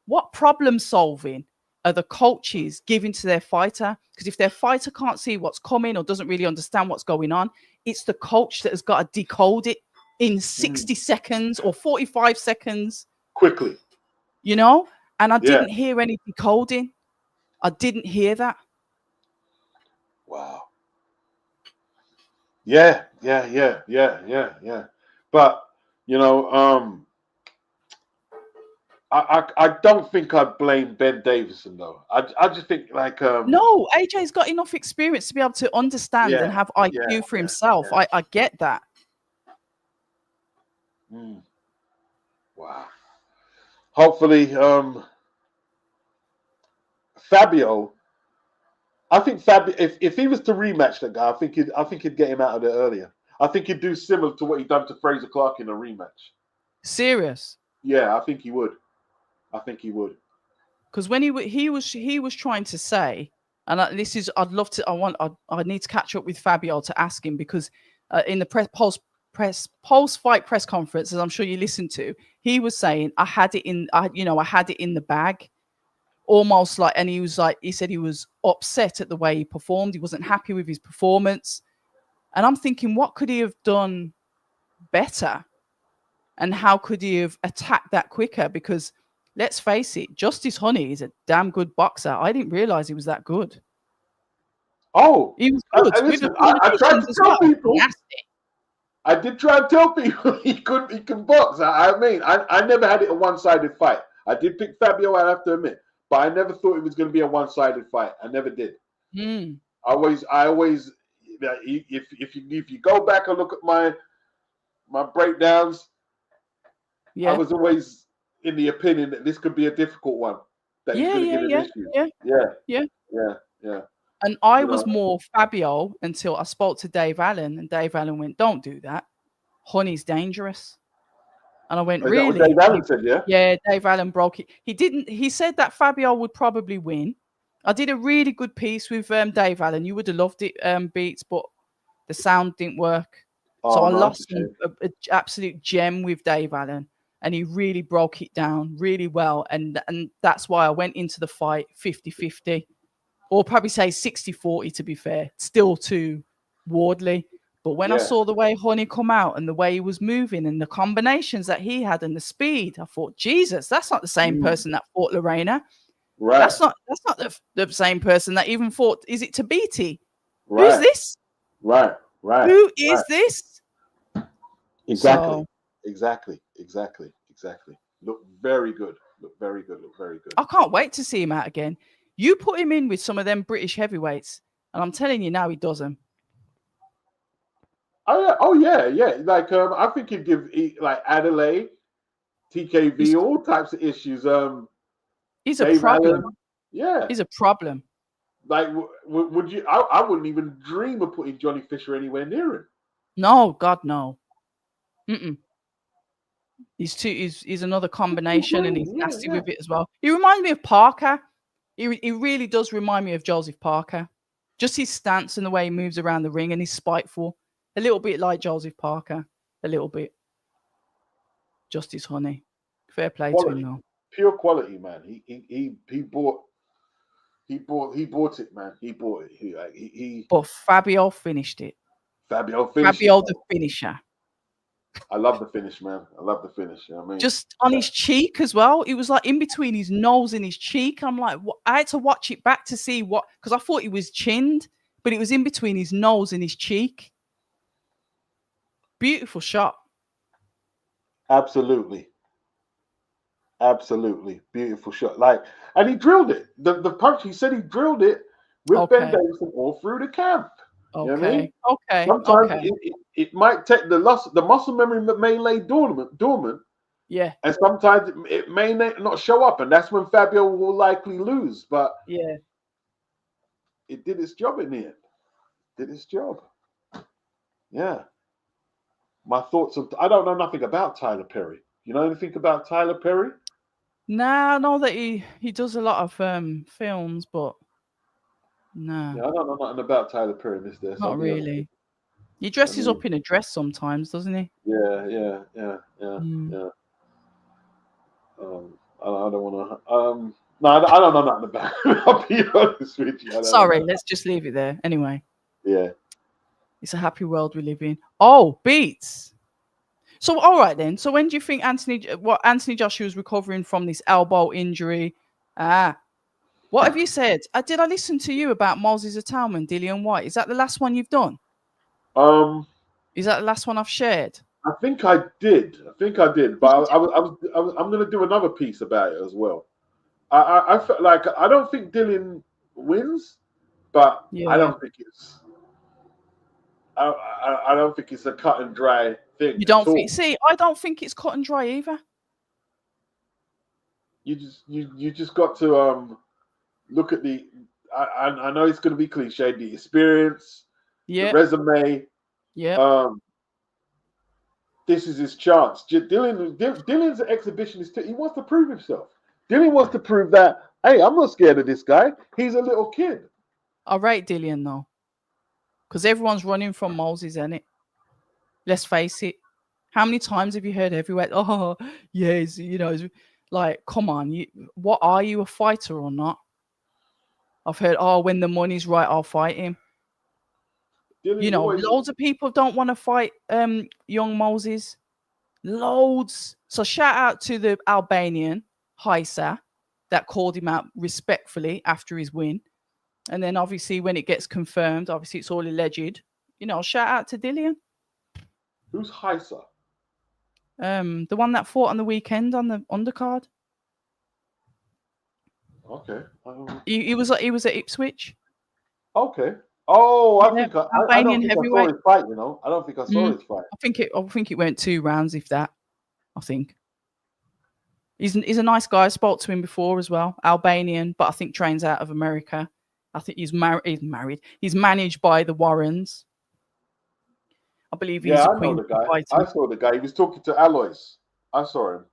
what problem solving are the coaches giving to their fighter. Because if their fighter can't see what's coming or doesn't really understand what's going on, it's the coach that has got to decode it in 60 seconds or 45 seconds. Quickly. You know? And I didn't hear any decoding. I didn't hear that. Wow. Yeah. But you know, I don't think I'd blame Ben Davison though. I just think like no, AJ's got enough experience to be able to understand and have IQ for himself. I get that. Wow. Hopefully, Fabio. I think Fabio, if he was to rematch that guy, I think he'd get him out of there earlier. I think he'd do similar to what he done to Fraser Clark in a rematch. Serious? Yeah, I think he would. Because when he was trying to say, and I need to catch up with Fabio to ask him because in the post fight press conference, as I'm sure you listened to, he was saying I had it in the bag. Almost like, and he said he was upset at the way he performed. He wasn't happy with his performance. And I'm thinking, what could he have done better? And how could he have attacked that quicker? Because let's face it, Justice Honey is a damn good boxer. I didn't realize he was that good. Oh, he was good. Listen, I tried to tell people. I did try and tell people he can box. I mean, I never had it a one-sided fight. I did pick Fabio, I have to admit. But I never thought it was going to be a one-sided fight. I never did. I always, if you go back and look at my breakdowns, I was always in the opinion that this could be a difficult one. That he's going to get an issue. Yeah. And I was more Fabio until I spoke to Dave Allen, and Dave Allen went, "Don't do that. Honey's dangerous." And I went, really? Dave Allen said, yeah? Yeah, Dave Allen broke it. He said that Fabio would probably win. I did a really good piece with Dave Allen. You would have loved it, Beats, but the sound didn't work. So I lost an absolute gem with Dave Allen. And he really broke it down really well. And that's why I went into the fight 50-50. Or probably say 60-40, to be fair. Still too Wardley. But when I saw the way Honey come out and the way he was moving and the combinations that he had and the speed, I thought, Jesus, that's not the same person that fought Lorena. Right. That's not the same person that even fought. Is it Tabiti? Who's Right. this? Right. Right. Who is Right. this? Exactly. So Exactly. Exactly. Exactly. Look very good. Look very good. Look very good. I can't wait to see him out again. You put him in with some of them British heavyweights, and I'm telling you now, he does them. Oh yeah. Oh yeah. Yeah. Like I think he'd give like Adelaide, He's TKV, all types of issues. he's a Dave problem. Allen. Yeah. He's a problem. Like, would you? I wouldn't even dream of putting Johnny Fisher anywhere near him. No, God, no. Mm-mm. He's another combination, and he's Yeah. nasty Yeah. with it as well. He reminds me of Parker. He really does remind me of Joseph Parker. Just his stance and the way he moves around the ring, and he's spiteful. A little bit like Joseph Parker. A little bit. Just his honey. Fair play to him, Quality, though. pure quality, man. He bought it, man. He bought it. He But Fabio finished it. Fabio finished it, Fabio the man. finisher. I love the finish, man. I love the finish. You know what I mean? Just on his cheek as well. It was like in between his nose and his cheek. I'm like, what? I had to watch it back to see what, because I thought he was chinned, but it was in between his nose and his cheek. Beautiful shot. Absolutely. Absolutely. Beautiful shot. Like, and he drilled it. The punch, he said he drilled it with Ben Okay. Davison all through the camp. You know what I mean? Okay. Sometimes Okay. it might take the muscle memory may lay dormant, Yeah. and sometimes it may not show up, and that's when Fabio will likely lose. But Yeah. it did its job in the end. Did its job. Yeah. My thoughts of I don't know nothing about Tyler Perry. You know anything about Tyler Perry? Nah, I know that he does a lot of films, but no, Yeah, I don't know nothing about Tyler Perry, Mister. not I'll be honest. really. He I dresses mean, up in a dress sometimes, doesn't he? yeah. Mm. I don't want to. No, I don't know nothing about him. I'll be honest with you. I don't know Sorry, nothing. let's just leave it there. Anyway, Yeah. it's a happy world we live in. Oh, beats. So, all right then. So, when do you think Anthony Joshua is recovering from this elbow injury? What have you said? Did I listen to you about Moses Atalman, Dillian White? Is that the last one you've done? Um, Is that the last one I've shared? I think I did. Did But you do? I'm going to do another piece about it as well. I felt like I don't think Dylan wins, but I Yeah. don't think it's. I don't think it's a cut and dry thing You at don't all. think? See, I don't think it's cut and dry either. You just got to look at the. I know it's going to be cliche. The experience, the Yeah. resume. Yeah. This is his chance. Dylan's an exhibitionist. He wants to prove himself. Dylan wants to prove that, hey, I'm not scared of this guy. He's a little kid. I rate Dillian though, because everyone's running from Moses, isn't it? Let's face it. How many times have you heard everywhere? Oh, yes, like, come on, what are you, a fighter or not? I've heard, oh, when the money's right, I'll fight him. Dylan always. Loads of people don't want to fight young Moses. Loads. So shout out to the Albanian Haisa that called him out respectfully after his win. And then obviously when it gets confirmed, obviously it's all alleged. Shout out to Dillian. Who's Heisa? The one that fought on the weekend on the undercard. Okay. He was at Ipswich. Okay. Oh, Yeah, I don't Albanian think I saw heavyweight. his fight. I don't think I saw Mm, his fight. I think it went 2 rounds, if that. I think he's a nice guy. I spoke to him before as well. Albanian, but I think trains out of America. I think he's married. He's managed by the Warrens. I believe he's Yeah, a I know Queen the guy. fighter. I saw the guy. He was talking to Alois. I saw him.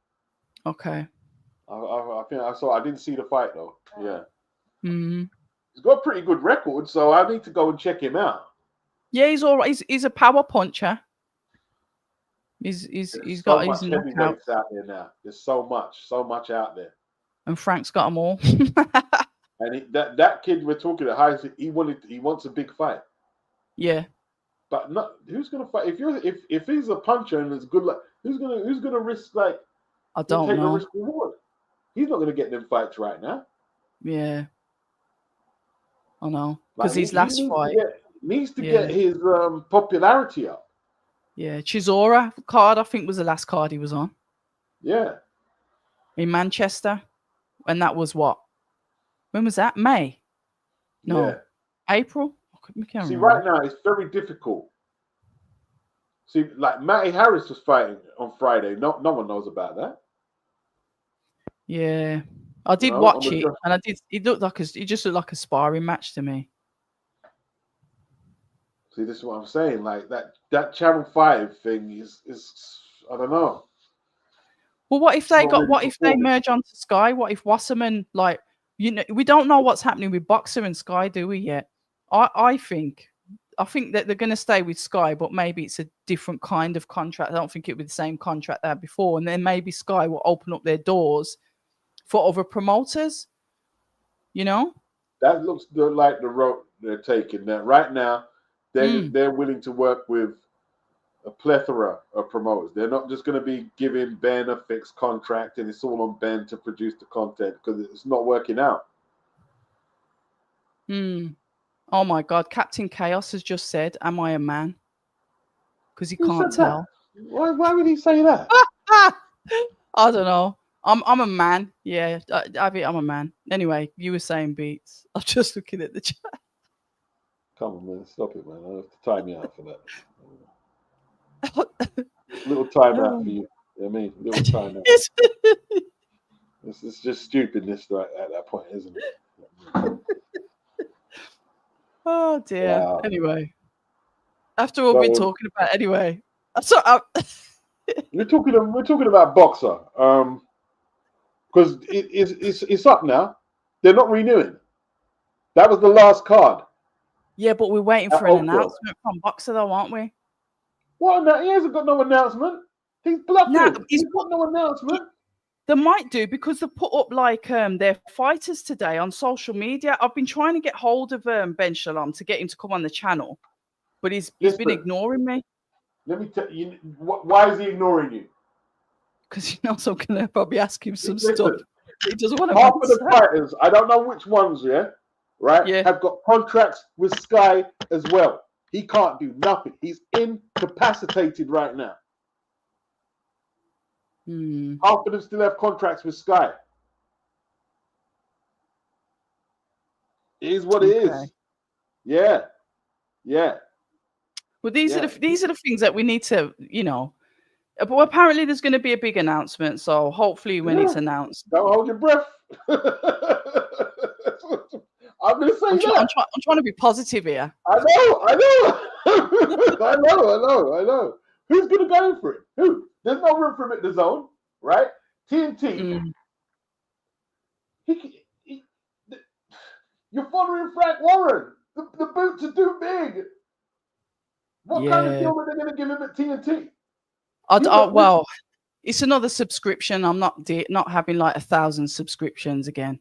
Okay. I think I saw. I didn't see the fight though. Yeah. Mm. He's got a pretty good record, so I need to go and check him out. Yeah, he's all right. He's a power puncher. He's There's so got his much knockout. heavyweights out there now. There's so much out there. And Frank's got them all. And that kid we're talking about, he wants a big fight. Yeah. But not who's gonna fight if he's a puncher and it's good luck. Who's gonna risk like I don't take the know. risk reward? He's not gonna get them fights right now. Yeah, I know. Because Like his he last fight, needs to yeah, get his popularity up. yeah. Chisora card, I think, was the last card he was on Yeah, in Manchester. And that was what? When was that? May? yeah. No, April? I can't See, remember. right now it's very difficult. See, like Matty Harris was fighting on Friday. No one knows about that. Yeah, I You did know, watch it, and I did. It looked like it just looked like a sparring match to me. see, this is what I'm saying. Like that Channel 5 thing is I don't know. Well, what if It's they not got? really What if they performing. merge onto Sky? What if Wasserman, like, we don't know what's happening with Boxer and Sky, do we yet? I think that they're going to stay with Sky, but maybe it's a different kind of contract. I don't think it'll be the same contract they had before, and then maybe Sky will open up their doors for other promoters. You know? That looks like the road they're taking. That right now, Mm. they're willing to work with a plethora of promoters. They're not just going to be giving Ben a fixed contract and it's all on Ben to produce the content because it's not working out. Mm. Oh my God! Captain Chaos has just said, "Am I a man?" Because he Who can't said that? tell. Why would he say that? I don't know. I'm a man. Yeah, I'm a man. Anyway, you were saying beats. I'm just looking at the chat. Come on, man, stop it, man. I have to time you out for that. Little time out for you. I mean, little time out. It's just stupidness right at that point, isn't it? Oh dear. Wow. Anyway, after all we're So talking about, anyway. So we're talking about Boxer. Because it's up now. They're not renewing. That was the last card yeah, but we're waiting at for an Oakville. announcement from Boxer, though, aren't we? What? No, he hasn't got no announcement. He's Now, bluffing. He's got no announcement. they might do because they put up like their fighters today on social media. I've been trying to get hold of Ben Shalom to get him to come on the channel, but he's been Listen, ignoring me let me tell you. Why is he ignoring you? because he knows I'm gonna probably ask him some stuff. Listen, He doesn't want to half of the answer. fighters, I don't know which ones, yeah, right, Yeah. have got contracts with Sky as well. He can't do nothing. He's incapacitated right now. Half of them still have contracts with Sky. It is what it is. Yeah, yeah. Well, these Yeah. are the things that we need to, But apparently, there's going to be a big announcement. So hopefully, when it's announced, Don't hold your breath. I'm gonna say that. I'm trying to be positive here. I know. I know. Who's gonna go for it? Who? There's no room for him at the zone, right? TNT. You're following Frank Warren. The boots are too big. What kind of deal are they going to give him at TNT? Well, it's another subscription. I'm not having like 1,000 subscriptions again.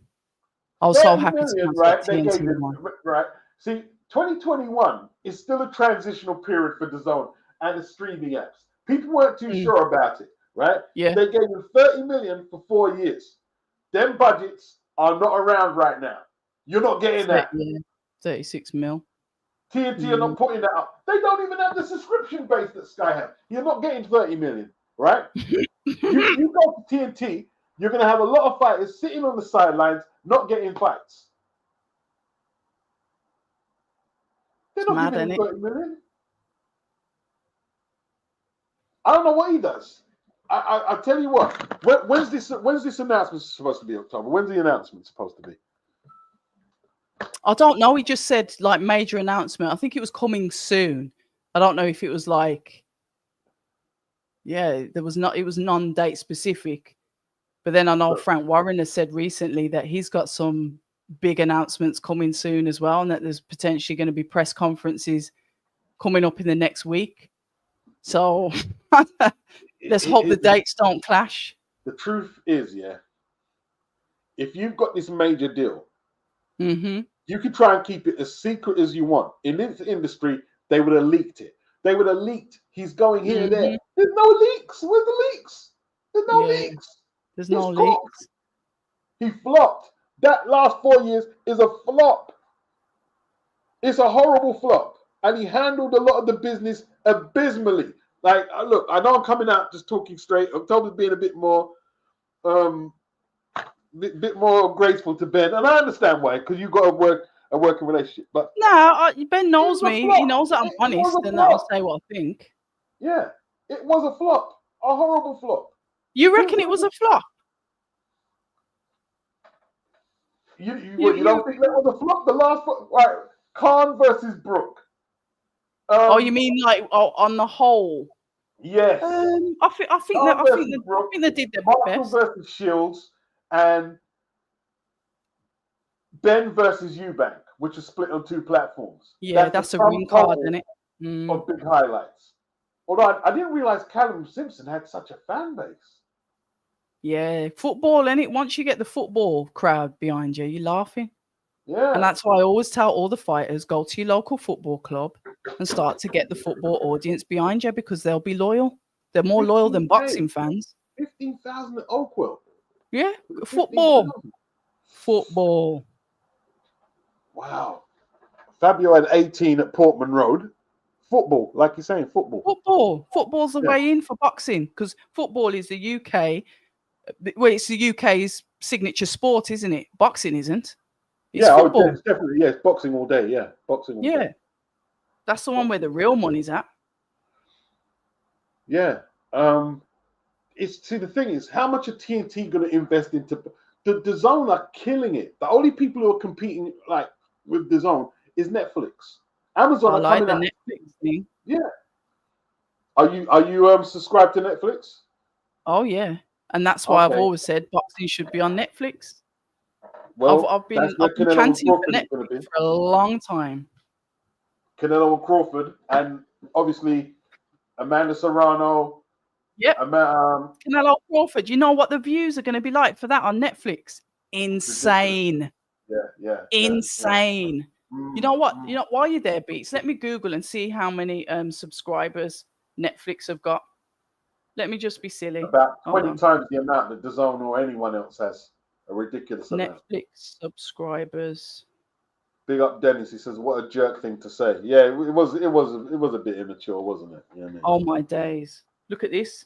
I was so happy to cancel right? TNT They gave him, one. right? See, 2021 is still a transitional period for the zone and the streaming apps. People weren't too sure about it, right? Yeah. They gave him 30 million for 4 years. Them budgets are not around right now. You're not getting that. Yeah, 36 mil. TNT are not putting that up. They don't even have the subscription base that Sky have. You're not getting 30 million, right? you go to TNT, you're going to have a lot of fighters sitting on the sidelines, not getting fights. They're not giving him 30 million. I don't know what he does. I tell you what. When's this announcement supposed to be, October? When's the announcement supposed to be? I don't know. He just said like major announcement. I think it was coming soon. I don't know if it was like, it was non-date specific. But then I know Frank Warren has said recently that he's got some big announcements coming soon as well, and that there's potentially going to be press conferences coming up in the next week. So let's hope the dates don't clash. The truth is, if you've got this major deal, you can try and keep it as secret as you want. In this industry, they would have leaked it. They would have leaked. He's going here, there. There's no leaks. Where's the leaks? There's no leaks. There's no leaks. He flopped. That last 4 years is a flop. It's a horrible flop. And he handled a lot of the business abysmally. Like, look, I know I'm coming out just talking straight. October's being a bit more graceful to Ben. And I understand why, because you've got a working relationship. But no, Ben knows me. He knows that I'm honest and that I'll say what I think. Yeah, it was a flop. A horrible flop. You reckon it was a flop? You don't think that was a flop? The last flop, right? Khan versus Brooke. You mean like on the whole? Yes. I think they did their best. Marshall versus Shields and Ben versus Eubank, which is split on 2 platforms. Yeah, that's a win card, isn't it? Of big highlights. Although I didn't realize Callum Simpson had such a fan base. Yeah, football, innit? Once you get the football crowd behind you, you're laughing. Yeah. And that's why I always tell all the fighters, go to your local football club and start to get the football audience behind you because they'll be loyal. They're more loyal than boxing fans. 15,000 at Oakwell. Yeah, football. Football. Wow. Fabio had 18 at Portman Road. Football, like you're saying, football. Football's the way in for boxing because football is the UK. Well, it's the UK's signature sport, isn't it? Boxing isn't. It's football. It's definitely, it's boxing all day. Yeah, boxing all day. That's the one where the real money's at. Yeah. The thing is, how much are TNT going to invest into the DAZN are killing it. The only people who are competing like with DAZN is Netflix. Amazon I like the Netflix thing. Yeah. Are you subscribed to Netflix? Oh yeah. And that's why I've always said boxing should be on Netflix. Well, I've been chanting for Netflix for a long time. Canelo and Crawford, and obviously Amanda Serrano. Yeah. Canelo Crawford. You know what the views are going to be like for that on Netflix? Insane. Yeah. Insane. Yeah. You know what? While you're there, Beats, let me Google and see how many subscribers Netflix have got. Let me just be silly. About 20 times the amount that DAZN or anyone else has. A ridiculous amount. Netflix subscribers. Big up Dennis. He says, "What a jerk thing to say." Yeah, it was a bit immature, wasn't it? You know what I mean? Oh my days! Look at this.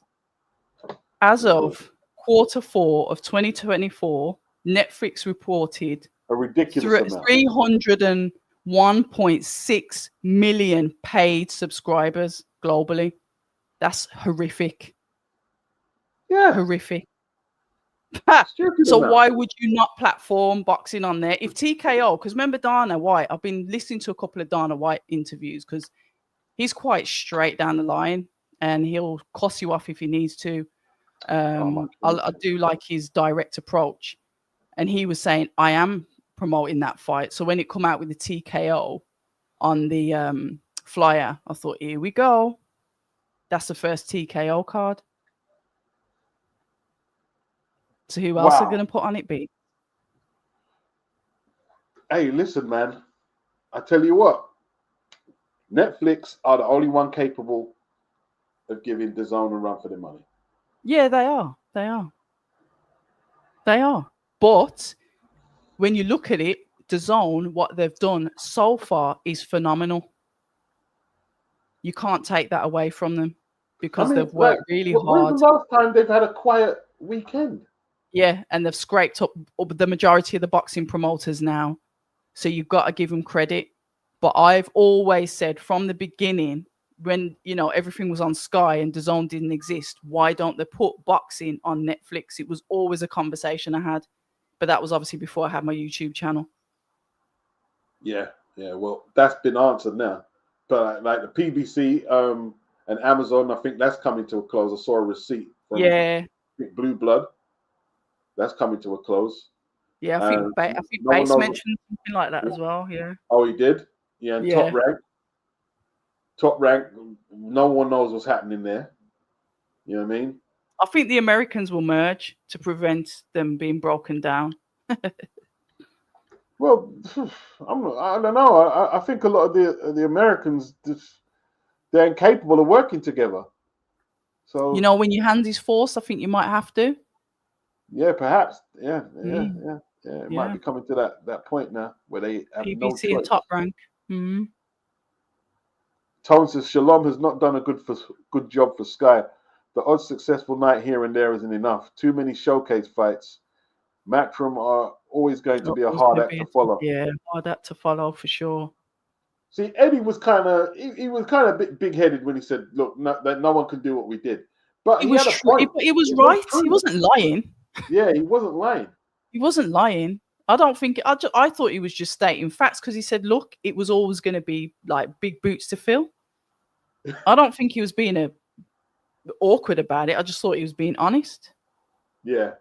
As of Q4 of 2024, Netflix reported a ridiculous amount. 301.6 million paid subscribers globally. That's horrific. Yeah, horrific. So why would you not platform boxing on there? If TKO, because remember Dana White, I've been listening to a couple of Dana White interviews because he's quite straight down the line and he'll cuss you off if he needs to. I do like his direct approach. And he was saying, I am promoting that fight. So when it come out with the TKO on the flyer, I thought, here we go. That's the first TKO card. So who else are going to put on it, B? Hey, listen, man. I tell you what. Netflix are the only one capable of giving DAZN a run for their money. Yeah, they are. They are. They are. But when you look at it, DAZN, what they've done so far is phenomenal. You can't take that away from them because they've worked really hard. When's the last time they've had a quiet weekend? Yeah, and they've scraped up the majority of the boxing promoters now. So you've got to give them credit. But I've always said from the beginning, when everything was on Sky and DAZN didn't exist, why don't they put boxing on Netflix? It was always a conversation I had. But that was obviously before I had my YouTube channel. Yeah. Well, that's been answered now. But like the PBC and Amazon, I think that's coming to a close. I saw a receipt from Blue Blood. That's coming to a close. Yeah, I think Base mentioned something like that as well. Yeah. Oh, he did? Yeah, and Top Rank, no one knows what's happening there. You know what I mean? I think the Americans will merge to prevent them being broken down. Well, I don't know. I think a lot of the Americans, they're incapable of working together. So when your hand is forced, I think you might have to. Yeah, perhaps. Yeah. Yeah, it might Yeah. be coming to that point now where they have no PBC and choice. Top Rank. Mm. Tone says Shalom has not done a good job for Sky. The odd successful night here and there isn't enough. Too many showcase fights. Matchroom are always going to be a Always hard gonna act be to follow. hard act to follow for sure. See, Eddie was kind of he was kind of a bit big headed when he said, "Look, that no one can do what we did," but It he was had a true. point. It was It was right. He true. wasn't lying. Yeah, he wasn't lying. He wasn't lying. I don't think. I thought he was just stating facts because he said, "Look, it was always going to be like big boots to fill." I don't think he was being awkward about it. I just thought he was being honest. Yeah.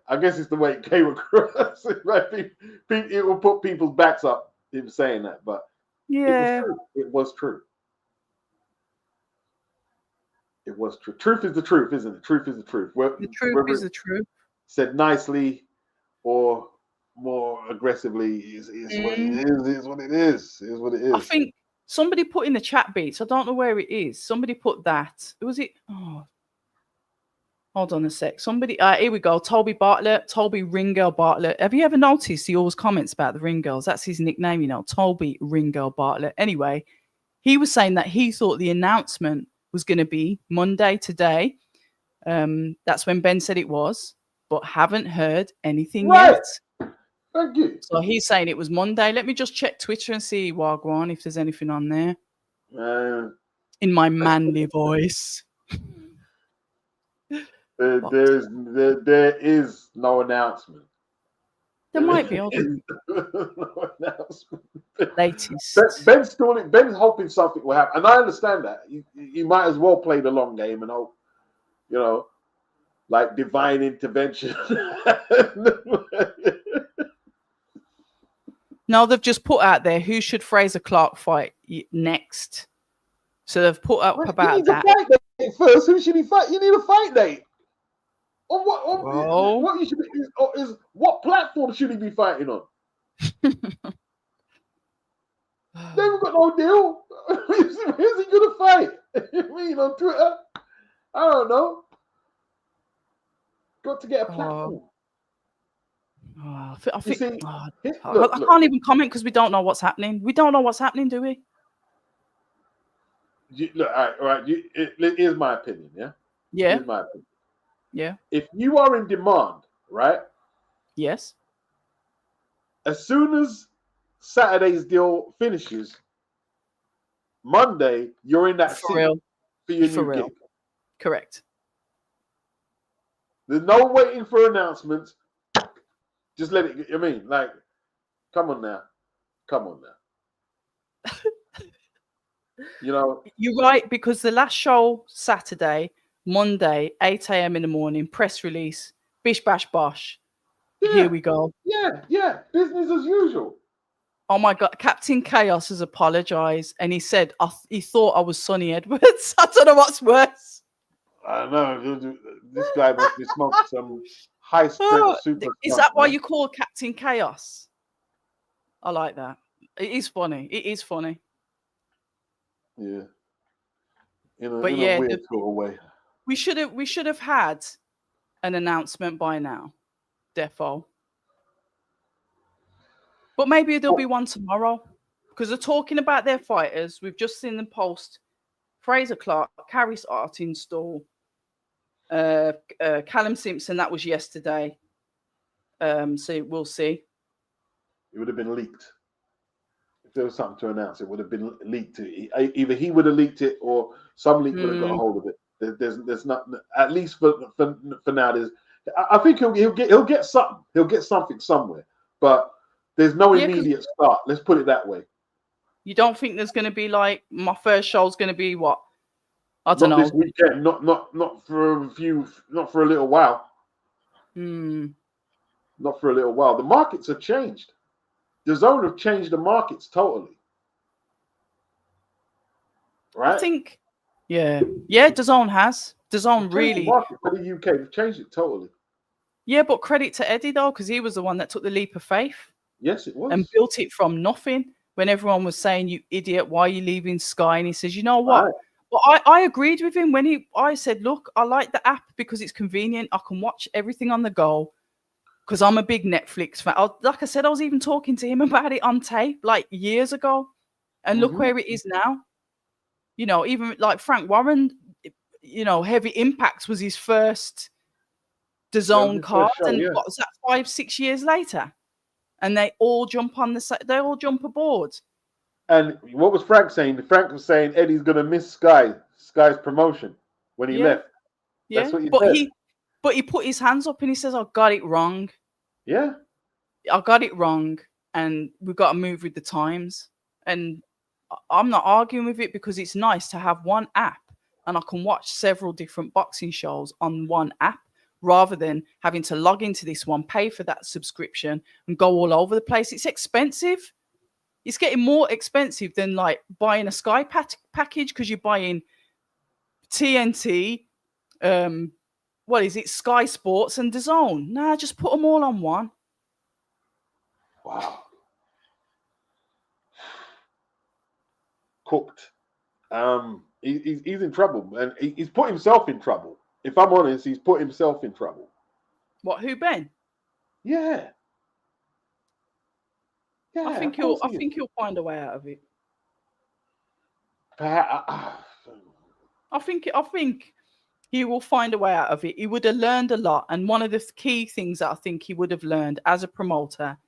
I guess it's the way it came across. Right? It will put people's backs up. Him saying that, but it was Yeah, true. It was true. It was true. Truth is the truth, isn't it? Truth is the truth. the truth Whether is it's the truth. said nicely or more aggressively is what it Mm. is. Is what it is. Is what it I is. think somebody put in the chat beats. I don't know where it is. Somebody put that. Was it? Oh, hold on a sec. Somebody. Here we go. Toby Ringo Bartlett. Have you ever noticed he always comments about the Ring Girls? That's his nickname, you know. Toby Ringo Bartlett. Anyway, he was saying that he thought the announcement was going to be Monday today. That's when Ben said it was, but haven't heard anything Right. yet. Thank you. So he's saying it was Monday. Let me just check Twitter and see, Wagwan, if there's anything on there. In my manly voice. There is no announcement. There might be. No announcement. Latest. Ben's hoping something will happen, and I understand that. You might as well play the long game and hope, like divine intervention. No, they've just put out there who should Fraser Clark fight next. So they've put up about he needs that. a fight date first. Who should he fight? You need a fight date. What you should is what platform should he be fighting on? They haven't got no deal. Where's he gonna fight? You mean on Twitter? I don't know. Got to get a platform. I think See, I look. can't even comment because we don't know what's happening. We don't know what's happening, do we? Look, all right. Here's my opinion. Yeah. Yeah. Here's my opinion. Yeah. If you are in demand, right? Yes. As soon as Saturday's deal finishes, Monday you're in that For city real. for your For new real. gig. Correct. There's no waiting for announcements. Just let it. I mean, like, come on now. You're right, because the last show Saturday, Monday, 8 a.m. in the morning, press release, bish bash bosh. Yeah, here we go. Yeah. Business as usual. Oh my God, Captain Chaos has apologized and he said he thought I was Sonny Edwards. I don't know what's worse. I know. This guy must be smoking some high strength super. Is that why you call Captain Chaos? I like that. It is funny. Yeah. In a weird sort of way. We should have had an announcement by now, defo. But maybe there'll be one tomorrow because they're talking about their fighters. We've just seen them post Fraser Clark, Carrie Artinstall, Callum Simpson. That was yesterday. So we'll see. It would have been leaked. If there was something to announce, it would have been leaked. Either he would have leaked it or some leak would have got a hold of it. There's not, at least for now. I think he'll get something. He'll get something somewhere, but there's no immediate start. Let's put it that way. You don't think there's going to be like my first show's going to be what? I don't know. This weekend, not for a little while. Not for a little while. The markets have changed. The zone have changed the markets totally. Right? I think, yeah. DAZN has. DAZN really. The market for the UK, they've changed it totally. Yeah, but credit to Eddie though, because he was the one that took the leap of faith. Yes, it was. And built it from nothing. When everyone was saying, "You idiot, why are you leaving Sky?" And he says, "You know what?" Right. Well, I agreed with him when I said, "Look, I like the app because it's convenient. I can watch everything on the go. because I'm a big Netflix fan. Like I said, I was even talking to him about it on tape like years ago, and look where it is now. You know, even like Frank Warren, you know, Heavy Impacts was his first That was DAZN his card, first show, and yeah. what was that, 5-6 years later, and they all jump on they all jump aboard. And what was Frank saying? Frank was saying Eddie's gonna miss Sky's promotion when he Yeah, left. That's yeah, what he but said. he put his hands up and he says, "I got it wrong. Yeah. I got it wrong, and we've got to move with the times." And I'm not arguing with it because it's nice to have one app and I can watch several different boxing shows on one app rather than having to log into this one, pay for that subscription, and go all over the place. It's expensive. It's getting more expensive than like buying a Sky package because you're buying TNT, what is it, Sky Sports and DAZN. Nah, just put them all on one. Wow. Cooked. He's in trouble, and he's put himself in trouble. If I'm honest, he's put himself in trouble. What? Who, Ben? Yeah. Yeah, of course I he is. think he'll find a way out of it. Perhaps, I think he will find a way out of it. He would have learned a lot, and one of the key things that I think he would have learned as a promoter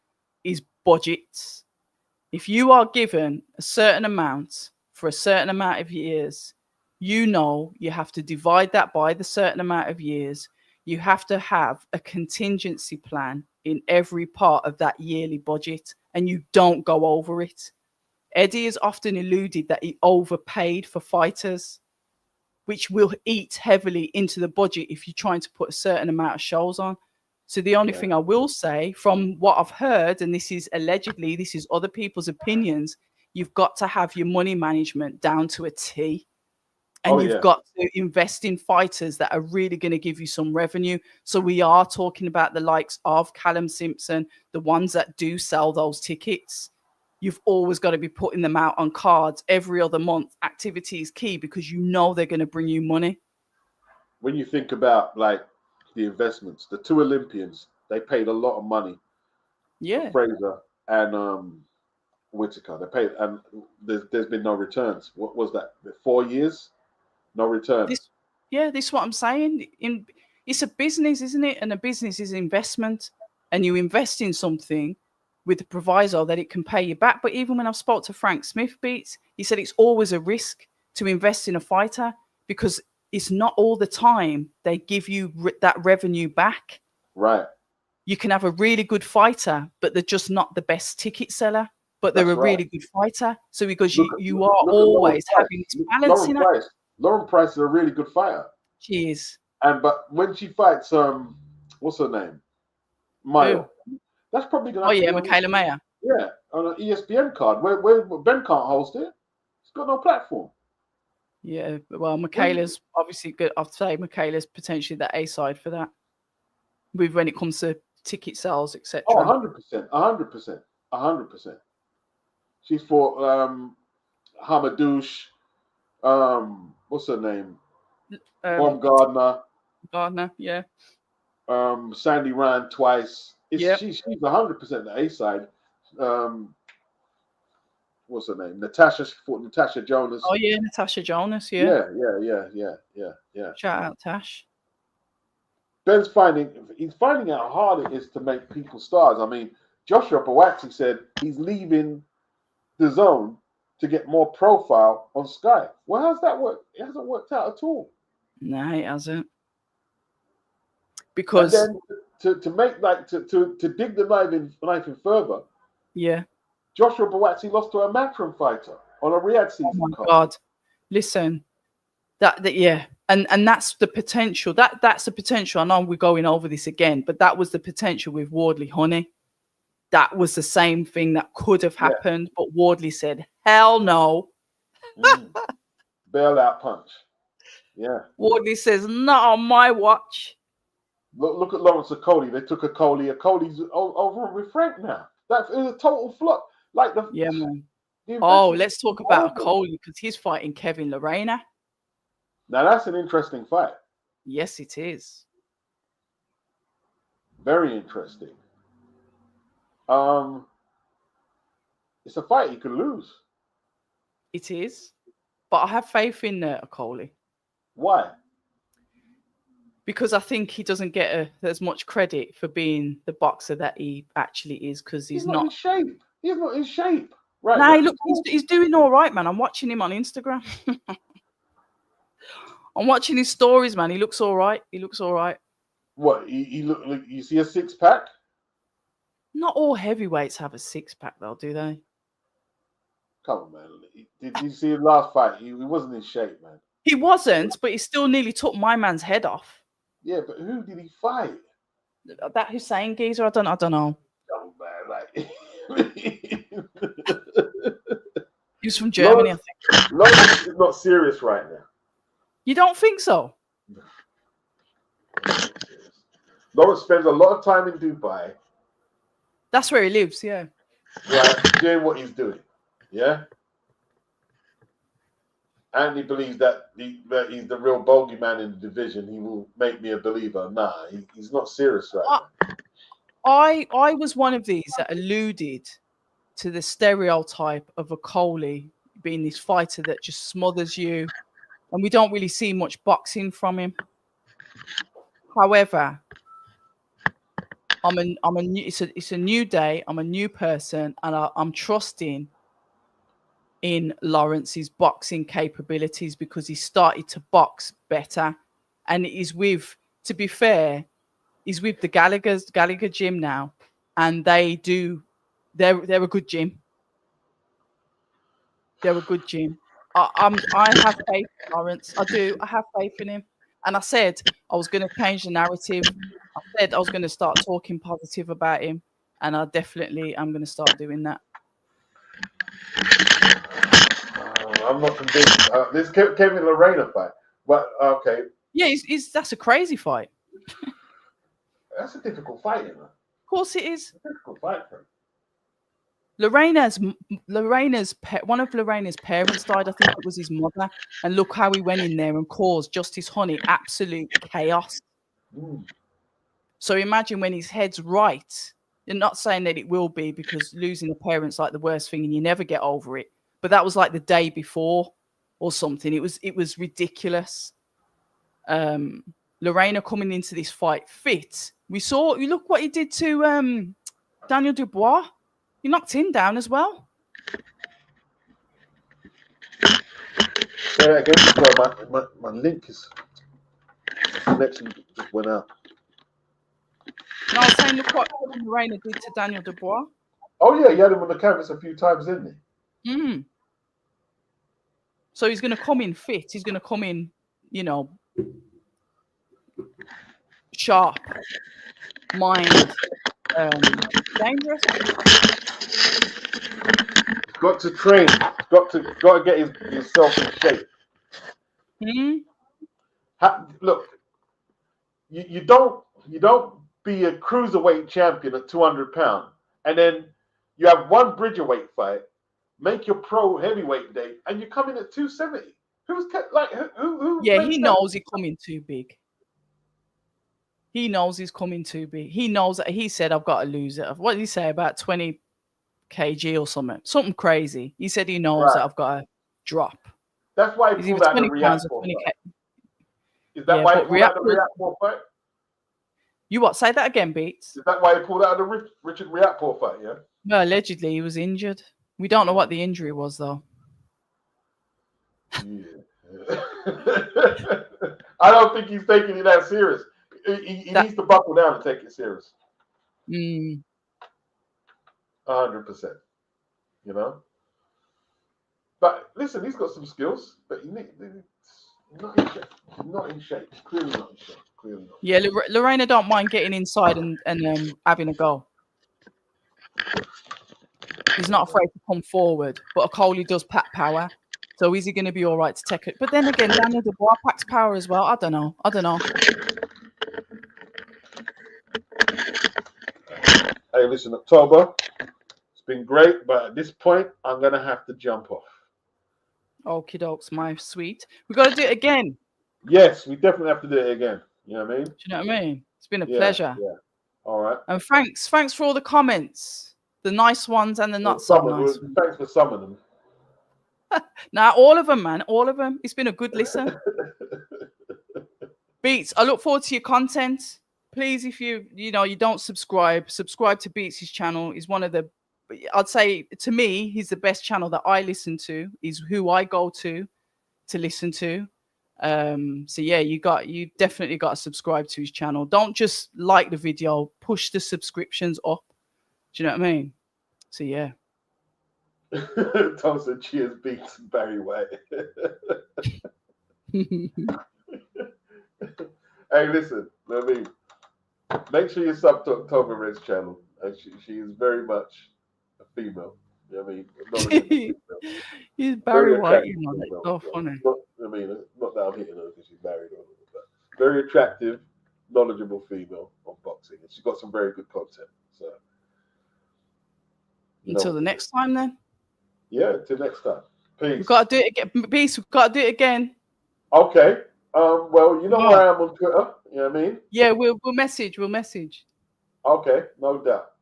is budgets. If you are given a certain amount for a certain amount of years, you know you have to divide that by the certain amount of years. You have to have a contingency plan in every part of that yearly budget, and you don't go over it. Eddie has often alluded that he overpaid for fighters, which will eat heavily into the budget if you're trying to put a certain amount of shows on. So the only thing I will say from what I've heard, and this is allegedly, this is other people's opinions, you've got to have your money management down to a T. And you've got to invest in fighters that are really going to give you some revenue. So we are talking about the likes of Callum Simpson, the ones that do sell those tickets. You've always got to be putting them out on cards every other month. Activity is key because you know they're going to bring you money. when you think about like the investments, the two Olympians, they paid a lot of money for Yeah. Fraser and Whitaker. They paid, and there's been no returns. What was that? 4 years, no return. This is what I'm saying. It's a business, isn't it? And a business is investment, and you invest in something with the proviso that it can pay you back. But even when I spoke to Frank Smith Beats, he said it's always a risk to invest in a fighter because it's not all the time they give you that revenue back. Right. You can have a really good fighter, but they're just not the best ticket seller. But they're That's a right. really good fighter. So because Look you at are always having this balance Lauren in it. Price. Lauren Price is a really good fighter. She is. But when she fights, what's her name? Mayo. That's probably gonna have to be on, Michaela Mayer. yeah, on an ESPN card. Where Ben can't host it. It's got no platform. Yeah, well, Michaela's obviously good. I'd say Michaela's potentially the A side for that. With when it comes to ticket sales, etc. Oh, 100%, 100%, 100%. She's for Hamadouche. What's her name? Baumgardner. Gardner, yeah. Sandy Ryan twice. Yep. She's 100% the A side. What's her name? Natasha. She fought Natasha Jonas. Oh yeah, Natasha Jonas. Yeah. Yeah. Shout out Tash. Ben's finding out how hard it is to make people stars. I mean, Joshua Buatsi said he's leaving the zone to get more profile on Sky. Well, how's that work? It hasn't worked out at all. No, it hasn't. Because and then to make to dig the knife in further. Yeah. Joshua Buatsi lost to a Matchroom fighter on a Riyadh season. Oh my God! Listen, that yeah, and that's the potential. That's the potential. I know we're going over this again, but that was the potential with Wardley Honey. That was the same thing that could have happened, but Wardley said, "Hell no." Bailout punch. Yeah. Wardley says, "Not on my watch." Look at Lawrence Okoli. They took Okoli. Okoli's over with Frank now. That's a total flop. Like man. Oh, let's talk about Okoli because he's fighting Kevin Lorena. Now that's an interesting fight. Yes, it is. Very interesting. It's a fight he could lose. It is. But I have faith in Coley. Why? Because I think he doesn't get as much credit for being the boxer that he actually is, because He's he's not in not. shape. He's not in shape. Right Nah, now. look, he's doing all right, man. I'm watching him on Instagram. I'm watching his stories, man. He looks all right. He looks all right. What? He look like, you see a six pack? Not all heavyweights have a six pack, though, do they? Come on, man. Did you see his last fight? He wasn't in shape, man. He wasn't, but he still nearly took my man's head off. Yeah, but who did he fight? That Hussein geezer, I don't know. Oh man, like He was from Germany, I think. Lawrence is not serious right now. You don't think so? Lawrence spends a lot of time in Dubai. That's where he lives, yeah. Right, doing what he's doing. Yeah? And he believes that he's the real bogeyman in the division. He will make me a believer. Nah, he's not serious right now. I was one of these that alluded to the stereotype of a Coley being this fighter that just smothers you, and we don't really see much boxing from him. However, it's a new day. I'm a new person, and I'm trusting in Lawrence's boxing capabilities, because he started to box better, and he's with, to be fair, he's with the Gallagher gym now, and they're a good gym. They're a good gym. I have faith in Lawrence. I do. I have faith in him. And I said I was going to change the narrative. I said I was going to start talking positive about him, and I definitely am going to start doing that. I'm not convinced. This Kevin Lorena fight. But okay. Yeah, that's a crazy fight. That's a difficult fight, you know. Of course it is. It's a difficult fight for him. One of Lorena's parents died. I think it was his mother. And look how he went in there and caused Justice Honey absolute chaos. So imagine when his head's right. You're not saying that it will be, because losing a parent's like the worst thing and you never get over it. But that was like the day before or something. It was ridiculous. Lorena coming into this fight fit. You look what he did to Daniel Dubois. He knocked him down as well. Say that again. Sorry, my link is connection just went out. No, I was saying look what Lorena did to Daniel Dubois. Oh yeah, he had him on the canvas a few times, didn't he? So he's going to come in fit. He's going to come in, sharp, mind, dangerous. Got to train. Got to get himself in shape. Look, you don't be a cruiserweight champion at 200 pounds, and then you have one Bridgerweight fight, make your pro heavyweight date, and you come in at 270. Who? Yeah, he knows he's coming too big. He knows he's coming too big. He knows that. He said, "I've got to lose it." What did he say, about 20 kg or something crazy? He said he knows that I've got to drop. That's why he pulled out the Riyadh fight. Is that why he pulled out the Riyadh fight? You what? Say that again, Beats. Is that why he pulled out the Richard Riakporhe fight? Yeah. No, allegedly he was injured. We don't know what the injury was, though. Yeah. I don't think he's taking it that serious. He needs to buckle down and take it serious. 100%. You know. But listen, he's got some skills, but he's not in shape. Not in shape. Clearly not in shape. Clearly not. Yeah, Lorena don't mind getting inside and having a go. He's not afraid to come forward, but Coley does pack power. So is he going to be all right to take it? But then again, Daniel Dubois packs power as well. I don't know. Hey, listen, October, it's been great, but at this point, I'm going to have to jump off. Okie dokes, my sweet. We got to do it again. Yes, we definitely have to do it again. You know what I mean? Do you know what I mean? It's been a pleasure. Yeah. All right. And thanks for all the comments, the nice ones and the not so nice ones. Thanks for some of them. Now, all of them, man, all of them. It's been a good listen. Beats, I look forward to your content. Please, if you don't subscribe to Beats' channel. Is one of the, I'd say to me, he's the best channel that I listen to. Is who I go to listen to. So yeah, you definitely got to subscribe to his channel. Don't just like the video, push the subscriptions up. Do you know what I mean? So yeah. Tom said, cheers, Beats, Barry White. Hey, listen, I mean, make sure you sub to October Red's channel. She is very much a female. You know what I mean? Knowledgeable female. He's Barry White, Female. so funny. Not that I'm hitting her because she's married or anything, but very attractive, knowledgeable female on boxing. And she's got some very good content. So until the next time then. Yeah, until next time. Peace. We've got to do it again. Peace, we've got to do it again. Okay. Well, you know where I am on Twitter. You know what I mean? Yeah, we'll message. We'll message. Okay, no doubt.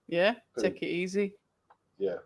Yeah, Peace. take it easy. Yeah.